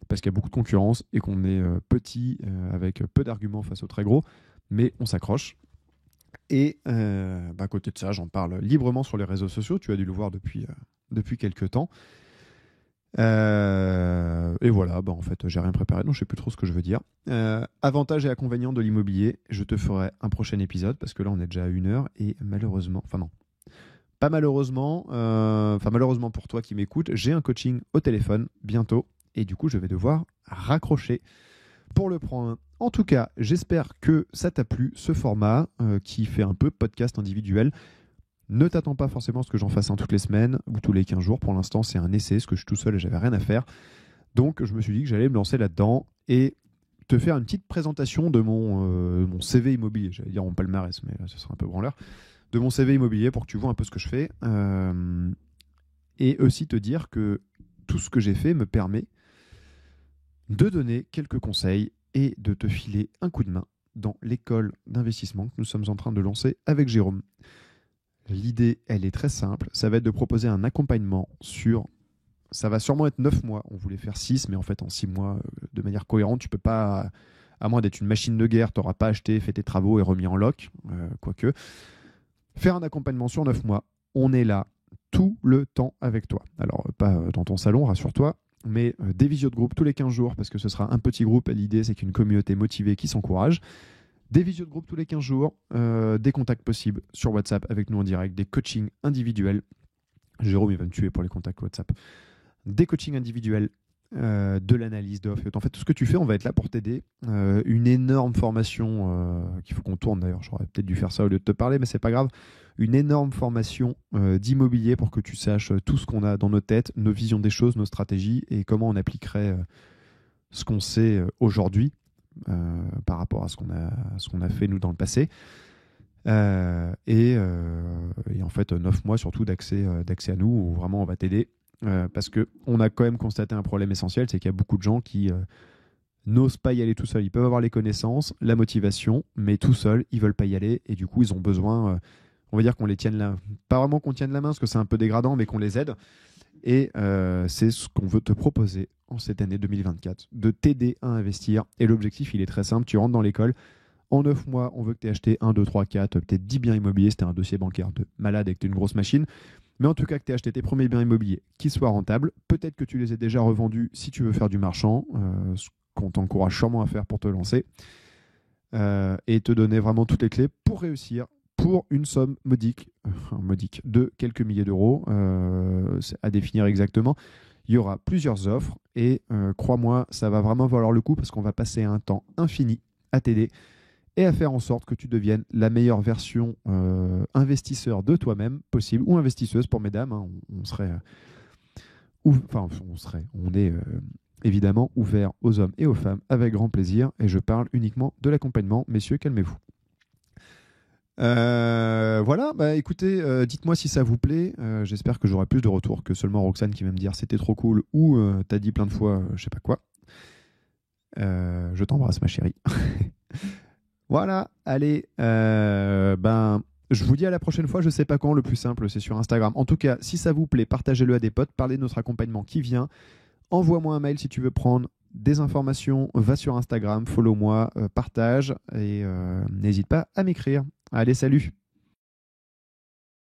parce qu'il y a beaucoup de concurrence et qu'on est petit avec peu d'arguments face aux très gros, mais on s'accroche. Et à côté de ça, j'en parle librement sur les réseaux sociaux. Tu as dû le voir depuis quelques temps. Et voilà, en fait, j'ai rien préparé, donc je sais plus trop ce que je veux dire. Avantages et inconvénients de l'immobilier, je te ferai un prochain épisode, parce que là, on est déjà à 1 heure, et malheureusement, malheureusement pour toi qui m'écoutes, j'ai un coaching au téléphone bientôt, et du coup, je vais devoir raccrocher pour le prendre. En tout cas, j'espère que ça t'a plu, ce format qui fait un peu podcast individuel. Ne t'attends pas forcément à ce que j'en fasse un toutes les semaines ou tous les 15 jours. Pour l'instant, c'est un essai, parce que je suis tout seul et j'avais rien à faire. Donc, je me suis dit que j'allais me lancer là-dedans et te faire une petite présentation de mon CV immobilier. J'allais dire mon palmarès, mais ce sera un peu branleur. De mon CV immobilier pour que tu vois un peu ce que je fais. Et aussi te dire que tout ce que j'ai fait me permet de donner quelques conseils et de te filer un coup de main dans l'école d'investissement que nous sommes en train de lancer avec Jérôme. L'idée, elle est très simple. Ça va être de proposer un accompagnement ça va sûrement être 9 mois. On voulait faire 6, mais en fait, en 6 mois, de manière cohérente, tu peux pas, à moins d'être une machine de guerre, tu n'auras pas acheté, fait tes travaux et remis en loc, quoique. Faire un accompagnement sur 9 mois, on est là tout le temps avec toi. Alors, pas dans ton salon, rassure-toi, mais des visios de groupe tous les 15 jours, parce que ce sera un petit groupe. L'idée, c'est qu'une communauté motivée qui s'encourage. Des visios de groupe tous les 15 jours, des contacts possibles sur WhatsApp avec nous en direct, des coachings individuels. Jérôme, il va me tuer pour les contacts WhatsApp. Des coachings individuels de l'analyse d'offres. En fait, tout ce que tu fais, on va être là pour t'aider. Une énorme formation qu'il faut qu'on tourne d'ailleurs. J'aurais peut-être dû faire ça au lieu de te parler, mais c'est pas grave. Une énorme formation d'immobilier pour que tu saches tout ce qu'on a dans nos têtes, nos visions des choses, nos stratégies et comment on appliquerait ce qu'on sait aujourd'hui par rapport à ce qu'on a fait nous dans le passé. Et en fait 9 mois surtout d'accès à nous où vraiment on va t'aider parce qu'on a quand même constaté un problème essentiel, c'est qu'il y a beaucoup de gens qui n'osent pas y aller tout seuls. Ils peuvent avoir les connaissances, la motivation, mais tout seuls ils veulent pas y aller et du coup ils ont besoin on va dire qu'on les tienne la... pas vraiment qu'on tienne la main parce que c'est un peu dégradant, mais qu'on les aide. Et c'est ce qu'on veut te proposer en cette année 2024, de t'aider à investir. Et l'objectif il est très simple, tu rentres dans l'école. En 9 mois, on veut que tu aies acheté 1, 2, 3, 4, peut-être 10 biens immobiliers. C'était un dossier bancaire de malade et que tu es une grosse machine. Mais en tout cas, que tu aies acheté tes premiers biens immobiliers qui soient rentables. Peut-être que tu les aies déjà revendus si tu veux faire du marchand, ce qu'on t'encourage sûrement à faire pour te lancer. Et te donner vraiment toutes les clés pour réussir pour une somme modique de quelques milliers d'euros. À définir exactement. Il y aura plusieurs offres et crois-moi, ça va vraiment valoir le coup parce qu'on va passer un temps infini à t'aider et à faire en sorte que tu deviennes la meilleure version investisseur de toi-même possible, ou investisseuse pour mesdames. Hein, on est évidemment ouvert aux hommes et aux femmes avec grand plaisir, et je parle uniquement de l'accompagnement. Messieurs, calmez-vous. Voilà, bah écoutez, dites-moi si ça vous plaît. J'espère que j'aurai plus de retours que seulement Roxane qui va me dire c'était trop cool ou t'as dit plein de fois je sais pas quoi. Je t'embrasse ma chérie. Voilà, allez, je vous dis à la prochaine fois, je sais pas quand, le plus simple c'est sur Instagram. En tout cas, si ça vous plaît, partagez-le à des potes, parlez de notre accompagnement qui vient. Envoie-moi un mail si tu veux prendre des informations, va sur Instagram, follow-moi, partage et n'hésite pas à m'écrire. Allez, salut!